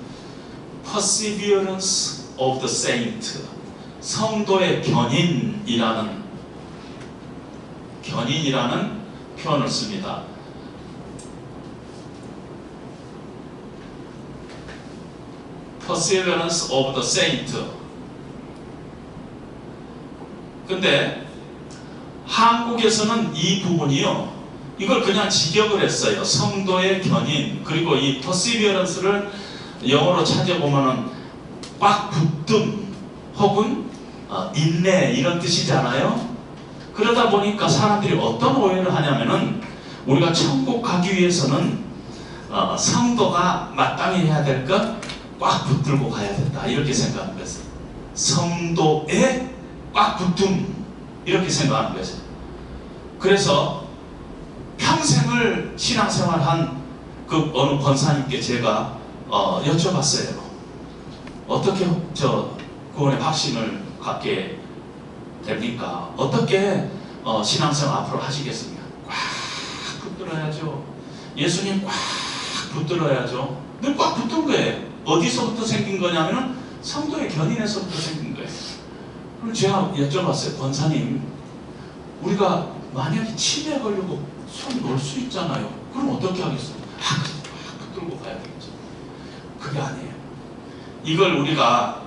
A: Perseverance of the Saint, 성도의 견인이라는 표현을 씁니다. Perseverance of the Saint. 근데 한국에서는 이 부분이요, 이걸 그냥 직역을 했어요. 성도의 견인. 그리고 이 perseverance를 영어로 찾아보면은 꽉 붙듦 혹은 인내, 이런 뜻이잖아요. 그러다 보니까 사람들이 어떤 오해를 하냐면은 우리가 천국 가기 위해서는 성도가 마땅히 해야 될 것 꽉 붙들고 가야 된다, 이렇게 생각하는 거죠. 성도의 꽉 붙음, 이렇게 생각하는 거죠. 그래서 평생을 신앙생활한 그 어느 권사님께 제가 여쭤봤어요. 어떻게 구원의 확신을 갖게 됩니까? 어떻게 신앙생활 앞으로 하시겠습니까? 꽉 붙들어야죠. 예수님 꽉 붙들어야죠. 늘 꽉 붙은 거예요. 어디서부터 생긴 거냐면은 성도의 견인에서부터 생긴 거예요. 그럼 제가 여쭤봤어요. 권사님, 우리가 만약에 치매에 걸리고 손 놓을 수 있잖아요. 그럼 어떻게 하겠어요? 꽉 붙들고 가야 되겠죠. 그게 아니에요. 이걸 우리가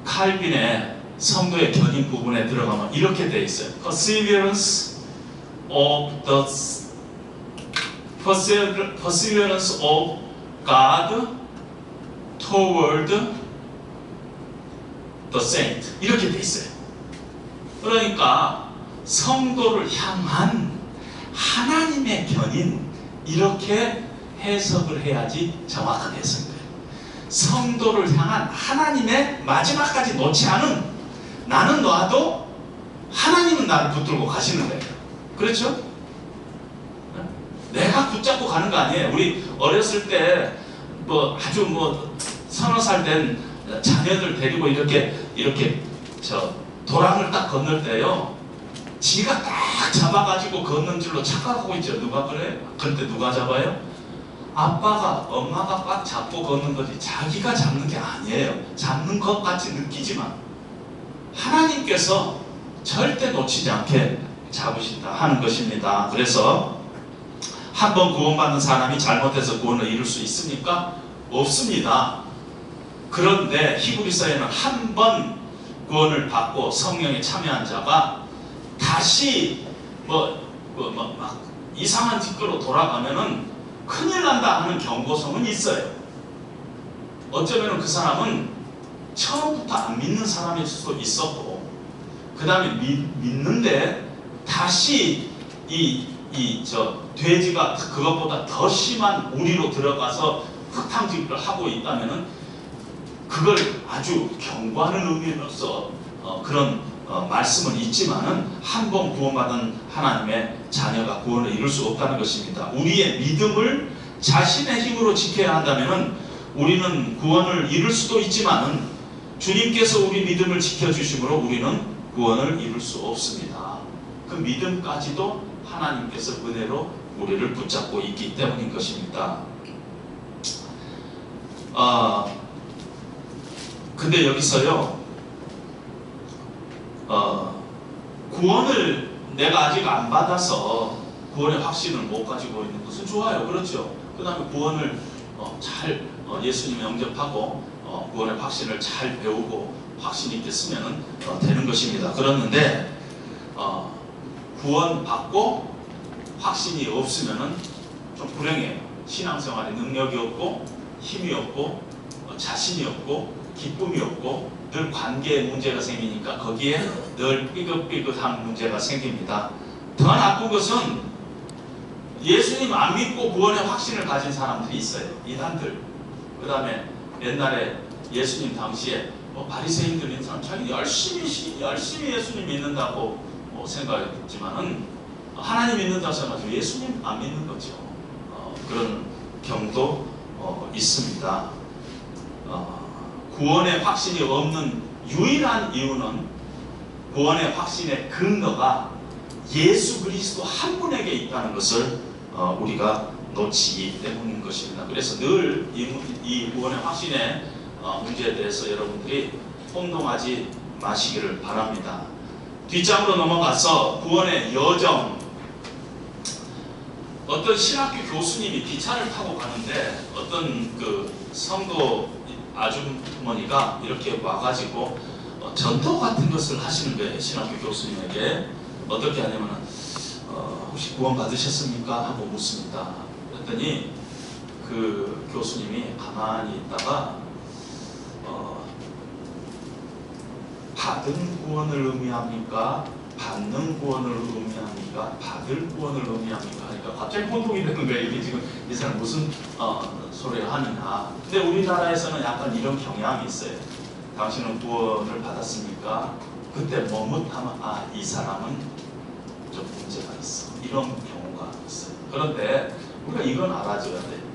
A: 칼빈의 성도의 견인 부분에 들어가면 이렇게 돼 있어요. Perseverance of God toward the saint, 이렇게 돼 있어요. 그러니까 성도를 향한 하나님의 견인, 이렇게 해석을 해야지 정확한 해석이에요. 성도를 향한 하나님의 마지막까지 놓지 않은, 나는 놔도 하나님은 나를 붙들고 가시는 거예요. 그렇죠? 내가 붙잡고 가는 거 아니에요. 우리 어렸을 때 아주 서너 살 된 자녀들 데리고 이렇게 도랑을 딱 건널 때요, 지가 딱 잡아가지고 걷는 줄로 착각하고 있죠. 누가 그래? 그때 누가 잡아요? 엄마가 꽉 잡고 걷는 거지 자기가 잡는 게 아니에요. 잡는 것 같이 느끼지만 하나님께서 절대 놓치지 않게 잡으신다 하는 것입니다. 그래서 한 번 구원받는 사람이 잘못해서 구원을 이룰 수 있습니까? 없습니다. 그런데 히브리서에는 한 번 구원을 받고 성령에 참여한 자가 다시 막 이상한 짓거로 돌아가면은 큰일 난다 하는 경고성은 있어요. 어쩌면 그 사람은 처음부터 안 믿는 사람일 수도 있었고, 그 다음에 믿는데 다시 돼지가 그것보다 더 심한 우리로 들어가서 흙탕질을 하고 있다면은 그걸 아주 경고하는 의미로서 그런 말씀은 있지만은 한 번 구원받은 하나님의 자녀가 구원을 이룰 수 없다는 것입니다. 우리의 믿음을 자신의 힘으로 지켜야 한다면은 우리는 구원을 이룰 수도 있지만은 주님께서 우리 믿음을 지켜주심으로 우리는 구원을 이룰 수 없습니다. 그 믿음까지도 하나님께서 은혜로 우리를 붙잡고 있기 때문인 것입니다. 근데 여기서요, 구원을 내가 아직 안 받아서 구원의 확신을 못 가지고 있는 것은 좋아요. 그렇죠? 그 다음에 구원을 예수님 영접하고 구원의 확신을 잘 배우고 확신 있게 쓰면 되는 것입니다. 그렇는데 구원 받고 확신이 없으면 좀 불행해요. 신앙생활에 능력이 없고 힘이 없고 자신이 없고 기쁨이 없고 늘 관계에 문제가 생기니까 거기에 늘 삐긋삐긋한 문제가 생깁니다. 더 나쁜 것은 예수님 안 믿고 구원의 확신을 가진 사람들이 있어요. 이단들. 그 다음에 옛날에 예수님 당시에 바리새인들 있는 사람, 자기 열심히 예수님 믿는다고 생각했지만은 하나님 믿는다고 생각하죠. 예수님 안 믿는 거죠. 그런 경우도 있습니다. 구원의 확신이 없는 유일한 이유는 구원의 확신의 근거가 예수 그리스도 한 분에게 있다는 것을 우리가 놓치기 때문인 것입니다. 그래서 늘 이 구원의 확신의 문제에 대해서 여러분들이 혼동하지 마시기를 바랍니다. 뒷장으로 넘어가서 구원의 여정. 어떤 신학교 교수님이 기차를 타고 가는데 어떤 그 성도 아주머니가 이렇게 와가지고 전도 같은 것을 하시는 거예요. 신학교 교수님에게. 어떻게 하냐면 혹시 구원 받으셨습니까? 하고 묻습니다. 그랬더니 그 교수님이 가만히 있다가 받은 구원을 의미합니까? 받는 구원을 의미합니까? 받을 구원을 의미합니까? 그러니까 갑자기 혼동이 되는 거예요. 이게 지금 이 사람 무슨 소리를 하느냐. 근데 우리나라에서는 약간 이런 경향이 있어요. 당신은 구원을 받았습니까? 그때 머뭇하면 이 사람은 좀 문제가 있어. 이런 경우가 있어요. 그런데 우리가 이건 알아줘야 돼요.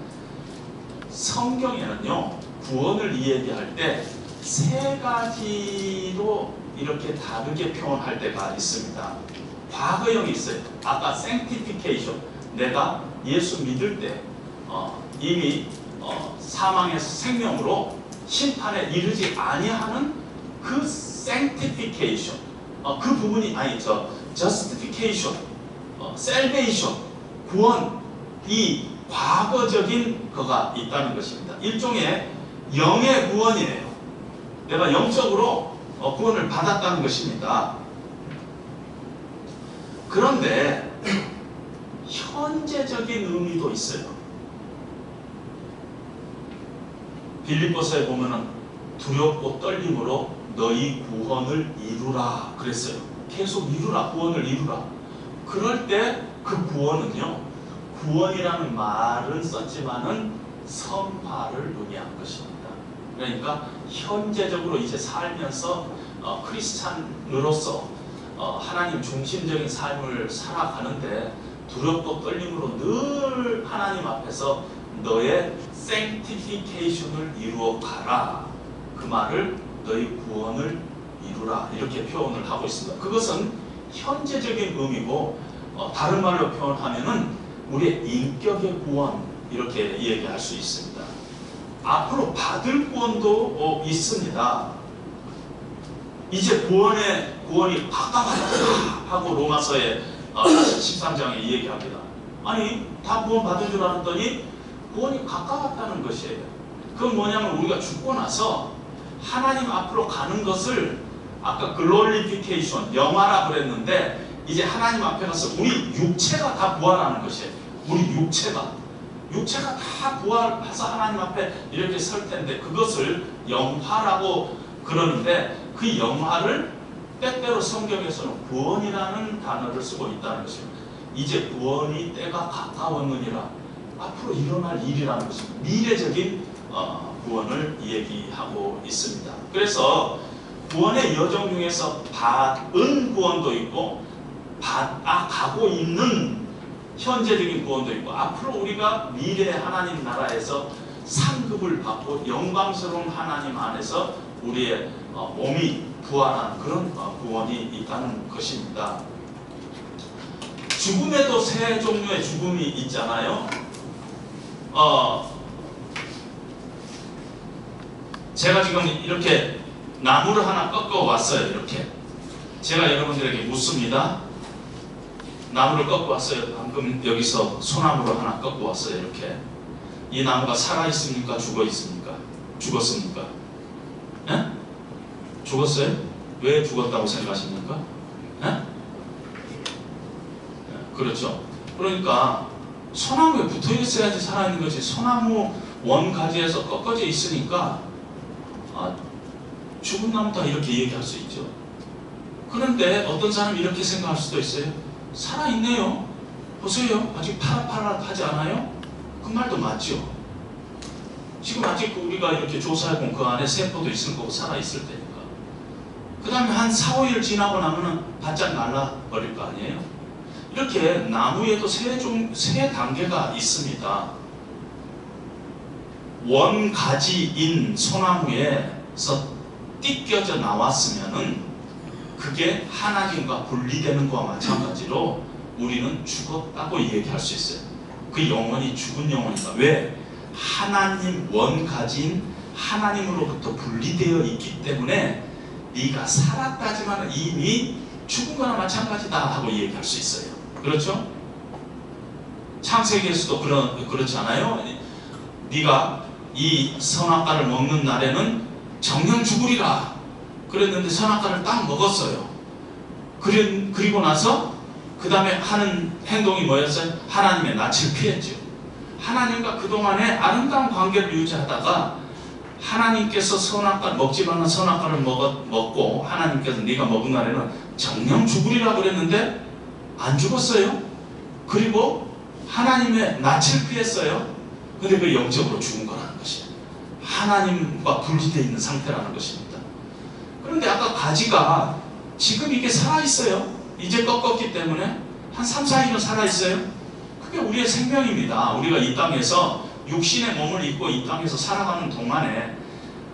A: 성경에는요, 구원을 이야기할 때 세 가지로 이렇게 다르게 표현할 때가 있습니다. 과거형이 있어요. 아까 sanctification, 내가 예수 믿을 때 이미 사망에서 생명으로 심판에 이르지 아니하는 그 sanctification, 그 부분이 justification, salvation, 구원, 이 과거적인 거가 있다는 것입니다. 일종의 영의 구원이에요. 내가 영적으로 구원을 받았다는 것입니다. 그런데 현재적인 의미도 있어요. 빌립보서에 보면은 두렵고 떨림으로 너희 구원을 이루라 그랬어요. 계속 이루라, 구원을 이루라. 그럴 때 그 구원은요, 구원이라는 말은 썼지만은 성화를 의미한 것입니다. 그러니까 현재적으로 이제 살면서 크리스찬으로서 하나님 중심적인 삶을 살아가는데 두렵고 떨림으로 늘 하나님 앞에서 너의 sanctification을 이루어 가라. 그 말을 너희 구원을 이루라. 이렇게 표현을 하고 있습니다. 그것은 현재적인 의미고 다른 말로 표현하면은 우리의 인격의 구원 이렇게 얘기할 수 있습니다. 앞으로 받을 구원도 있습니다. 이제 구원이 가까워졌다 하고 로마서의 13장에 얘기합니다. 아니 다 구원 받은 줄 알았더니 구원이 가까웠다는 것이에요. 그건 뭐냐면 우리가 죽고 나서 하나님 앞으로 가는 것을 아까 글로리피케이션, 영화라 그랬는데 이제 하나님 앞에 가서 우리 육체가 다 부활하는 것이에요. 우리 육체가 다 부활해서 하나님 앞에 이렇게 설 텐데 그것을 영화라고 그러는데 그 영화를 때때로 성경에서는 구원이라는 단어를 쓰고 있다는 것입니다. 이제 구원이 때가 가까웠느니라. 앞으로 일어날 일이라는 것입니다. 미래적인 구원을 얘기하고 있습니다. 그래서 구원의 여정 중에서 받은 구원도 있고 받아가고 있는 현재적인 구원도 있고 앞으로 우리가 미래 하나님 나라에서 상급을 받고 영광스러운 하나님 안에서 우리의 몸이 부활한 그런 구원이 있다는 것입니다. 죽음에도 세 종류의 죽음이 있잖아요. 제가 지금 이렇게 나무를 하나 꺾어 왔어요. 이렇게 제가 여러분들에게 묻습니다. 나무를 꺾어 왔어요. 방금 여기서 소나무를 하나 꺾어 왔어요. 이렇게 이 나무가 살아 있습니까? 죽어 있습니까? 죽었습니까? 에? 죽었어요? 왜 죽었다고 생각하십니까? 에? 그렇죠. 그러니까 소나무에 붙어 있어야지 살아있는 거지. 소나무 원가지에서 꺾어져 있으니까 죽은 나무다 이렇게 얘기할 수 있죠. 그런데 어떤 사람이 이렇게 생각할 수도 있어요. 살아있네요. 보세요. 아직 파릇파릇하지 않아요? 그 말도 맞죠. 지금 아직 우리가 이렇게 조사해본 그 안에 세포도 있을 거고 살아있을 테니까. 그 다음에 한 4, 5일 지나고 나면은 바짝 날라버릴 거 아니에요? 이렇게 나무에도 세 단계가 있습니다. 원가지인 소나무에서 띠껴져 나왔으면은 그게 하나님과 분리되는 것과 마찬가지로 우리는 죽었다고 얘기할 수 있어요. 그 영혼이 죽은 영혼이다. 왜? 하나님 원가지인 하나님으로부터 분리되어 있기 때문에 네가 살았다지만 이미 죽은 거나 마찬가지다 하고 얘기할 수 있어요. 그렇죠? 창세기에서도 그렇지 않아요? 네가 이 선악과를 먹는 날에는 정녕 죽으리라 그랬는데 선악과를 딱 먹었어요. 그리고 나서 그 다음에 하는 행동이 뭐였어요? 하나님의 낯을 피했죠. 하나님과 그동안의 아름다운 관계를 유지하다가 하나님께서 선악과 먹지 말라는 선악과를 먹고 하나님께서 네가 먹은 날에는 정령 죽으리라 그랬는데 안 죽었어요. 그리고 하나님의 낯을 피했어요. 근데 그 영적으로 죽은 거라는 것이에요. 하나님과 분리되어 있는 상태라는 것입니다. 그런데 아까 가지가 지금 이게 살아있어요. 이제 꺾었기 때문에 한 3, 4일은 살아있어요. 그게 우리의 생명입니다. 우리가 이 땅에서 육신의 몸을 입고 이 땅에서 살아가는 동안에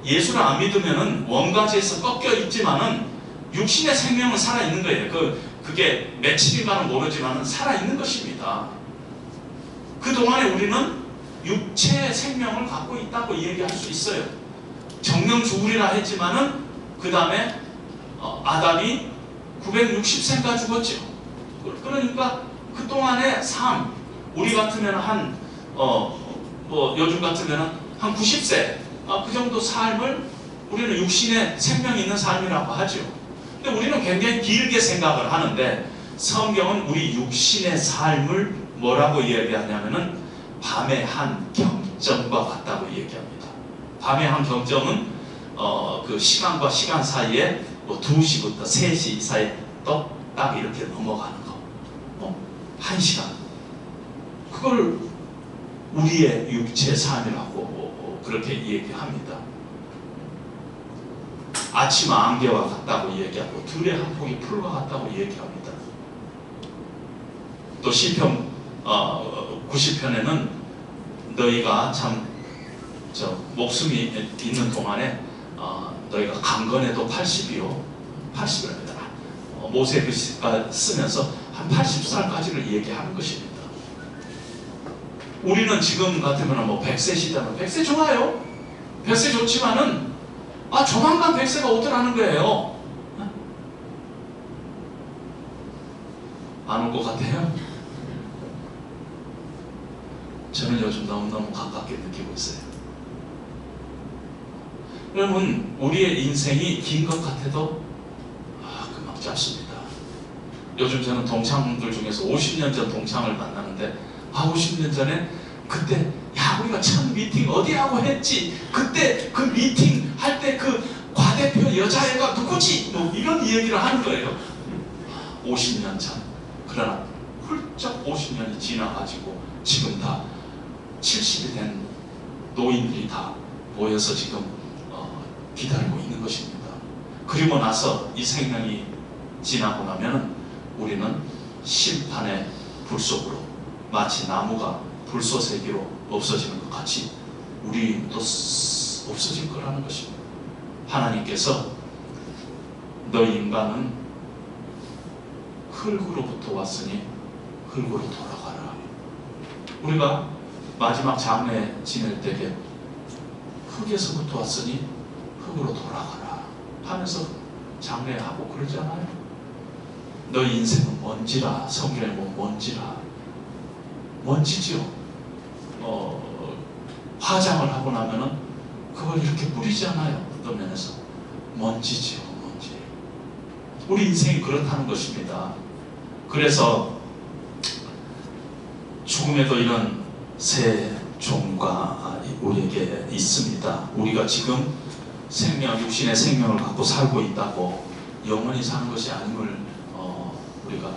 A: 예수를 안 믿으면은 원가지에서 꺾여 있지만은 육신의 생명은 살아있는 거예요. 그게 며칠인가는 모르지만은 살아있는 것입니다. 그 동안에 우리는 육체의 생명을 갖고 있다고 얘기할 수 있어요. 정령 죽으리라 했지만은 그 다음에 아담이 960세가 죽었죠. 그러니까 그 동안의 삶, 우리 같으면 요즘 같으면 한 90세 그 정도 삶을 우리는 육신의 생명이 있는 삶이라고 하죠. 근데 우리는 굉장히 길게 생각을 하는데 성경은 우리 육신의 삶을 뭐라고 이야기하냐면은 밤의 한 경점과 같다고 얘기합니다. 밤의 한 경점은 그 시간과 시간 사이에 2시부터 3시 사이에 딱 이렇게 넘어가는 거. 1시간. 그걸 우리의 육체 삶이라고 그렇게 얘기합니다. 아침 안개와 같다고 얘기하고 들의 한 폭이 풀과 같다고 얘기합니다. 또 시편 90편에는 너희가 참 목숨이 있는 동안에 너희가 강건해도 80이요 80이랍니다. 모세가 쓰면서 한 80살까지를 얘기하는 것입니다. 우리는 지금 같으면 100세 시대면 100세 좋아요. 100세 좋지만은 조만간 100세가 오더라는 거예요. 안 올 것 같아요? 저는 요즘 너무너무 가깝게 느끼고 있어요. 여러분, 우리의 인생이 긴 것 같아도 금방 짧습니다. 요즘 저는 동창들 중에서 50년 전 동창을 만나는데 50년 전에 그때 우리가 첫 미팅 어디 하고 했지? 그때 그 미팅 할 때 그 과대표 여자애가 누구지? 이런 얘기를 하는 거예요. 50년 전. 그러나 훌쩍 50년이 지나가지고 지금 다 70이 된 노인들이 다 모여서 지금 기다리고 있는 것입니다. 그리고 나서 이 생명이 지나고 나면 우리는 심판의 불 속으로 마치 나무가 불쏘세기로 없어지는 것 같이 우리도 없어질 거라는 것입니다. 하나님께서 너희 인간은 흙으로부터 왔으니 흙으로 돌아가라. 우리가 마지막 장례 지낼 때에 흙에서부터 왔으니 흙으로 돌아가라 하면서 장례하고 그러잖아요. 너희 인생은 먼지라. 성경에 보면 먼지라. 먼지지요. 화장을 하고 나면은 그걸 이렇게 뿌리지 않아요. 어떤 면에서 먼지지요. 먼지. 우리 인생이 그렇다는 것입니다. 그래서 죽음에도 이런 새 종과 우리에게 있습니다. 우리가 지금 육신의 생명을 갖고 살고 있다고 영원히 사는 것이 아님을 우리가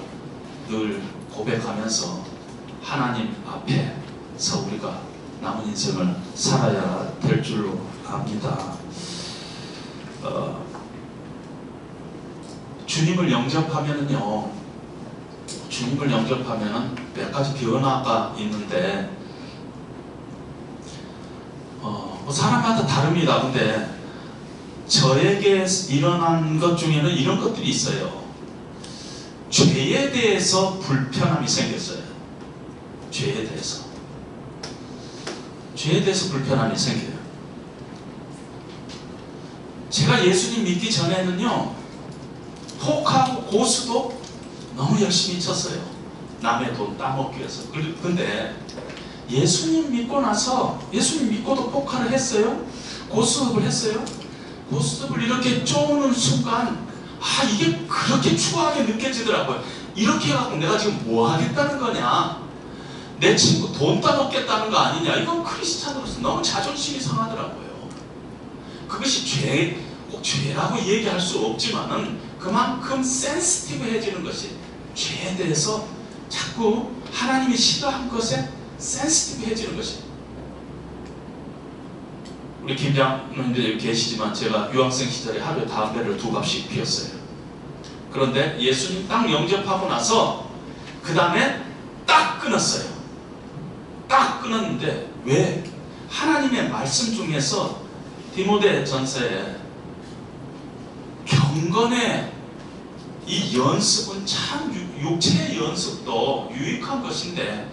A: 늘 고백하면서 하나님 앞에서 우리가 남은 인생을 살아야 될 줄로 압니다. 주님을 영접하면은요, 주님을 영접하면은 몇 가지 변화가 있는데, 사람마다 다릅니다. 근데 저에게 일어난 것 중에는 이런 것들이 있어요. 죄에 대해서 불편함이 생겼어요. 죄에 대해서 불편함이 생겨요. 제가 예수님 믿기 전에는요, 혹하고 고수도 너무 열심히 쳤어요. 남의 돈 따먹기 위해서. 근데 예수님 믿고 나서, 예수님 믿고도 폭발을 했어요. 고수업을 했어요. 고수업을 이렇게 쪼는 순간 이게 그렇게 추하게 느껴지더라고요. 이렇게 해갖고 내가 지금 뭐 하겠다는 거냐, 내 친구 돈 따먹겠다는 거 아니냐, 이건 크리스찬으로서 너무 자존심이 상하더라고요. 그것이 꼭 죄라고 얘기할 수 없지만은 그만큼 센시티브해지는 것이, 죄에 대해서 자꾸 하나님이 싫어한 것에 센시티브해지는 것이. 우리 김장님들 여기 계시지만 제가 유학생 시절에 하루에 담배를 2갑씩 피웠어요. 그런데 예수님 딱 영접하고 나서 그 다음에 딱 끊었어요. 딱 끊었는데 왜? 하나님의 말씀 중에서 디모데 전서에 경건의 이 연습은 참 육체의 연습도 유익한 것인데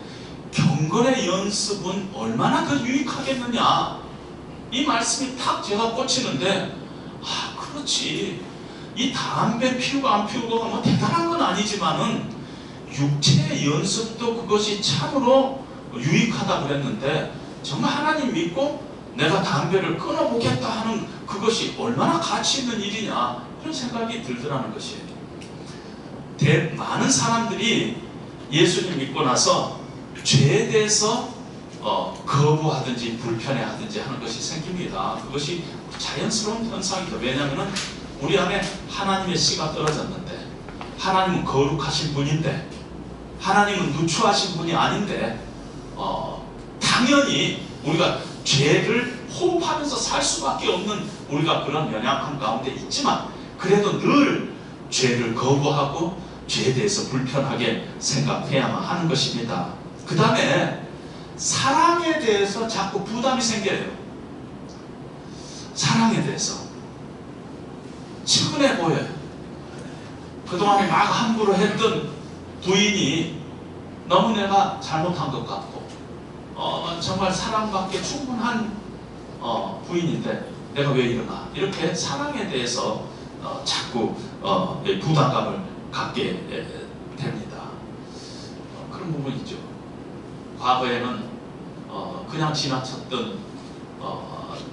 A: 경건의 연습은 얼마나 더 유익하겠느냐, 이 말씀이 탁 제가 꽂히는데, 그렇지, 이 담배 피우고 안 피우고가 뭐 대단한 건 아니지만은 육체의 연습도 그것이 참으로 유익하다 그랬는데, 정말 하나님 믿고 내가 담배를 끊어보겠다 하는 그것이 얼마나 가치 있는 일이냐, 이런 생각이 들더라는 것이에요. 많은 사람들이 예수님 믿고 나서 죄에 대해서 거부하든지 불편해하든지 하는 것이 생깁니다. 그것이 자연스러운 현상이죠. 왜냐하면 우리 안에 하나님의 씨가 떨어졌는데, 하나님은 거룩하신 분인데, 하나님은 누추하신 분이 아닌데, 당연히 우리가 죄를 호흡하면서 살 수밖에 없는 우리가 그런 연약함 가운데 있지만, 그래도 늘 죄를 거부하고 죄에 대해서 불편하게 생각해야만 하는 것입니다. 그 다음에 사랑에 대해서 자꾸 부담이 생겨요. 사랑에 대해서 측은해 보여요. 그동안에 막 함부로 했던 부인이 너무 내가 잘못한 것 같고, 정말 사랑받기에 충분한 부인인데 내가 왜 이러나, 이렇게 사랑에 대해서 자꾸 부담감을 갖게 됩니다. 그런 부분이 있죠. 과거에는 그냥 지나쳤던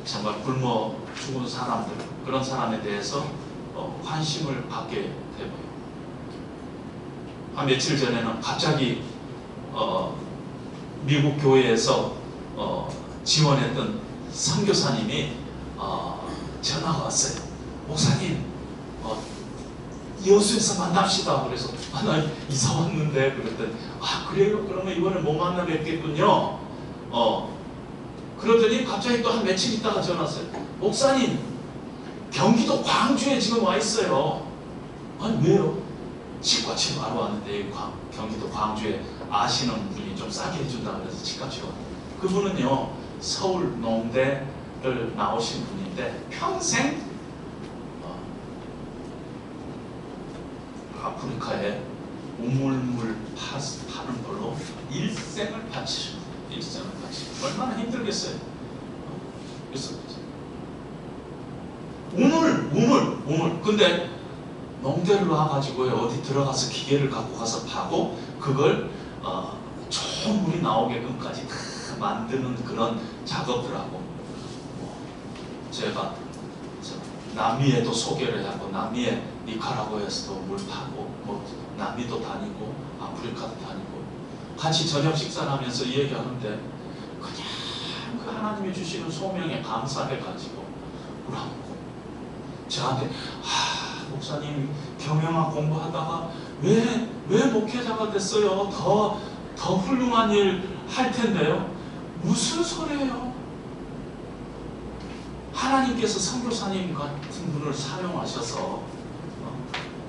A: 정말 굶어 죽은 사람들, 그런 사람에 대해서 관심을 갖게 되고요. 한 며칠 전에는 갑자기 미국 교회에서 지원했던 선교사님이 전화가 왔어요. 목사님, 여수에서 만납시다. 그래서 나 이사 왔는데, 그랬더니 그래요? 그러면 이번에 못 만나 뵙겠군요. 그러더니 갑자기 또 한 며칠 있다가 전화 왔어요. 목사님, 경기도 광주에 지금 와 있어요. 아니 왜요? 치과 치료하러 왔는데 경기도 광주에 아시는 분이 좀 싸게 해준다고 해서 치과 치료. 그분은요 서울 농대를 나오신 분인데 평생 아프리카에 우물물 파는 걸로 일생을 바치시고, 얼마나 힘들겠어요. 그래서 우물. 근데 농대를 와가지고 어디 들어가서 기계를 갖고 가서 파고 그걸 좋은 물이 나오게끔까지 다 만드는 그런 작업들하고, 제가 남미에도 소개를 하고, 남미에 니카라과에서도 물 파고, 남미도 다니고 아프리카도 다니고 같이 저녁 식사를 하면서 얘기하는데 그냥 그 하나님이 주시는 소명에 감사해가지고 울었고, 저한테 목사님 경영학 공부하다가 왜 목회자가 됐어요? 더 훌륭한 일 할 텐데요. 무슨 소리예요? 하나님께서 선교사님 같은 분을 사용하셔서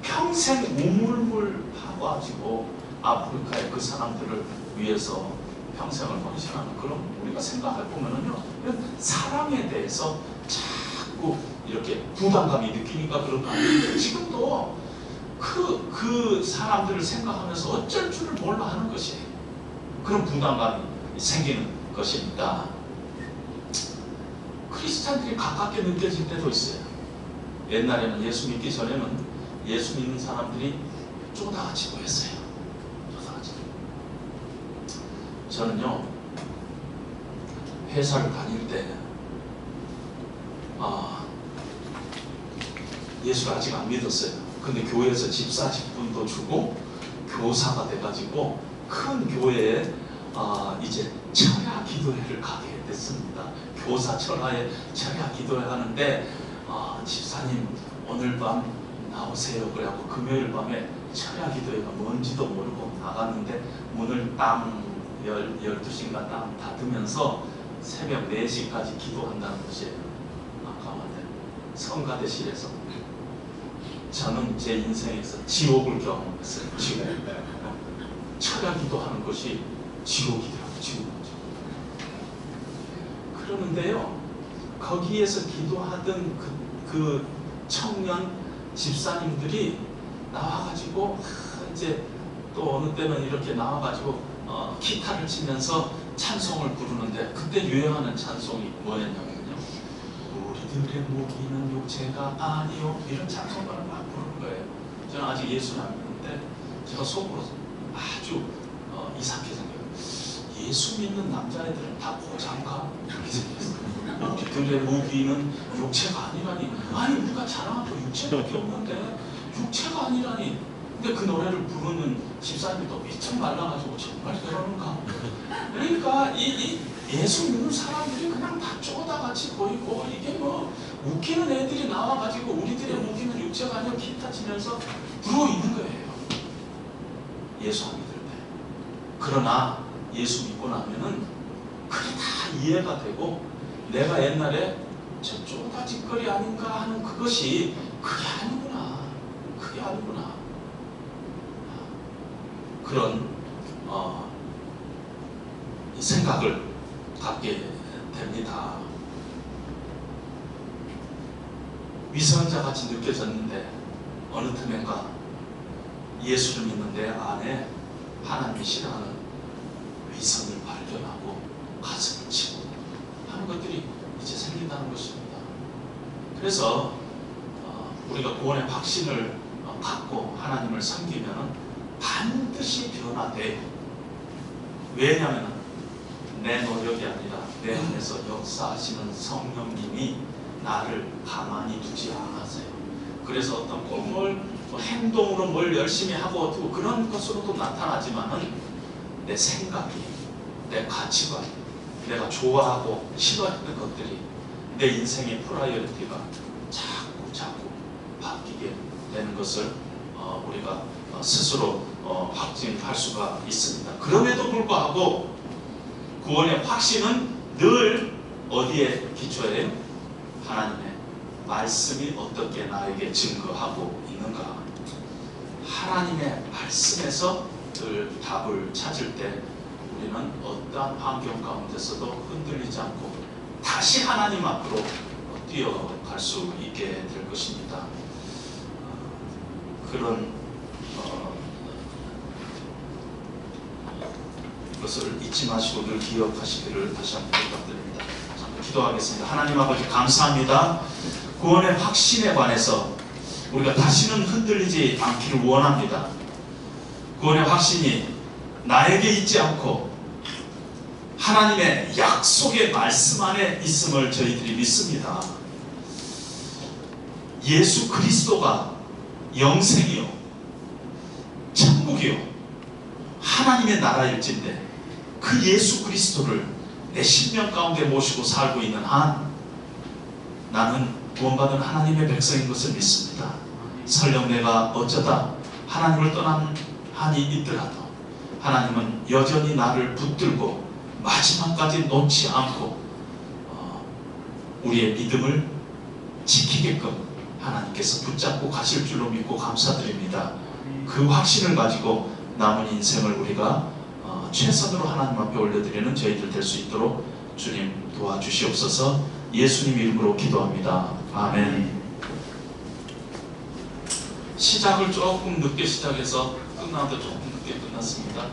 A: 평생 우물물 파가지고 아프리카의 그 사람들을 위해서 평생을 헌신하는, 그런 우리가 생각해 보면은요, 사랑에 대해서 자꾸 이렇게 부담감이 느끼니까 그런 거 아니에요. 지금도 그 사람들을 생각하면서 어쩔 줄을 몰라 하는 것이, 그런 부담감이 생기는 것입니다. 크리스찬들이 가깝게 느껴질 때도 있어요. 옛날에는 예수 믿기 전에는 예수 믿는 사람들이 쪼다같이 보였어요. 쪼다같이. 저는요 회사를 다닐 때 예수를 아직 안 믿었어요. 근데 교회에서 집사 직분도 주고 교사가 돼가지고 큰 교회에 이제 철야 기도회를 가게 됐습니다. 교사 철야에 철야 기도회 하는데 집사님 오늘 밤 나오세요. 그래갖고 금요일 밤에 철야 기도회가 뭔지도 모르고 나갔는데 문을 딱 12시인가 딱 닫으면서 새벽 4시까지 기도한다는 것이에요. 아까운데 성가대실에서 저는 제 인생에서 지옥을 경험했어요. 지옥. 철야 기도하는 것이 지옥이더라고요. 지옥이죠. 그러는데요, 거기에서 기도하던 그 청년 집사님들이 나와가지고 이제 또 어느 때는 이렇게 나와가지고 기타를 치면서 찬송을 부르는데, 그때 유행하는 찬송이 뭐였냐면요, 우리들의 무기는 육체가 아니요, 이런 찬송을 막 부르는 거예요. 저는 아직 예수는 안 믿는데 제가 속으로 아주 이상하게 생겨요. 예수 믿는 남자애들은 다 고장가? 이렇게 생겼어요. 우리들의 무기는 육체가 아니라니. 아니 우리가 자랑하고 육체밖에 없는데 육체가 아니라니. 근데 그 노래를 부르는 집사님이 또 미쳐 말라가지고 정말 그러는가? 그러니까 이 예수 믿는 사람들이 그냥 다 쪼다같이 보이고, 이게 뭐 웃기는 애들이 나와가지고 우리들의 무기는 육체가 아니라 기타 치면서 부르고 있는 거예요. 예수 안 믿을 때. 그러나 예수 믿고 나면은 그게 다 이해가 되고, 내가 옛날에 저 쪼다짓거리 아닌가 하는 그것이 그게 아니구나. 그게 아니구나. 그런 생각을 갖게 됩니다. 위선자같이 느껴졌는데 어느 틈엔가 예수를 믿는 내 안에 하나님이 싫어하는 위선을 발견하고 가슴을 치고 하는 것들이 이제 생긴다는 것입니다. 그래서 우리가 구원의 확신을 갖고 하나님을 섬기면 반드시 변화돼요. 왜냐하면 내 노력이 아니라 내 안에서 역사하시는 성령님이 나를 가만히 두지 않으세요. 그래서 어떤 뭘 행동으로 뭘 열심히 하고 어떻게 그런 것으로도 나타나지만은 내 생각이, 내 가치관, 내가 좋아하고 싫어했던 것들이, 내 인생의 프라이어리티가 자꾸 바뀌게 되는 것을 우리가 스스로 확증할 수가 있습니다. 그럼에도 불구하고 구원의 확신은 늘 어디에 기초해요? 하나님의 말씀이 어떻게 나에게 증거하고 있는가. 하나님의 말씀에서 늘 답을 찾을 때 우리는 어떠한 환경 가운데서도 흔들리지 않고 다시 하나님 앞으로 뛰어갈 수 있게 될 것입니다. 그런 것을 잊지 마시고 늘 기억하시기를 다시 한번 부탁드립니다. 기도하겠습니다. 하나님 아버지 감사합니다. 구원의 확신에 관해서 우리가 다시는 흔들리지 않기를 원합니다. 구원의 확신이 나에게 있지 않고 하나님의 약속의 말씀 안에 있음을 저희들이 믿습니다. 예수 그리스도가 영생이요, 천국이요, 하나님의 나라일진데 그 예수 그리스도를 내 심령 가운데 모시고 살고 있는 한 나는 구원받은 하나님의 백성인 것을 믿습니다. 설령 내가 어쩌다 하나님을 떠난 한이 있더라도 하나님은 여전히 나를 붙들고 마지막까지 놓지 않고 우리의 믿음을 지키게끔 하나님께서 붙잡고 가실 줄로 믿고 감사드립니다. 그 확신을 가지고 남은 인생을 우리가 최선으로 하나님 앞에 올려드리는 저희들 될 수 있도록 주님 도와주시옵소서. 예수님 이름으로 기도합니다. 아멘. 시작을 조금 늦게 시작해서 끝나도 조금 늦게 끝났습니다.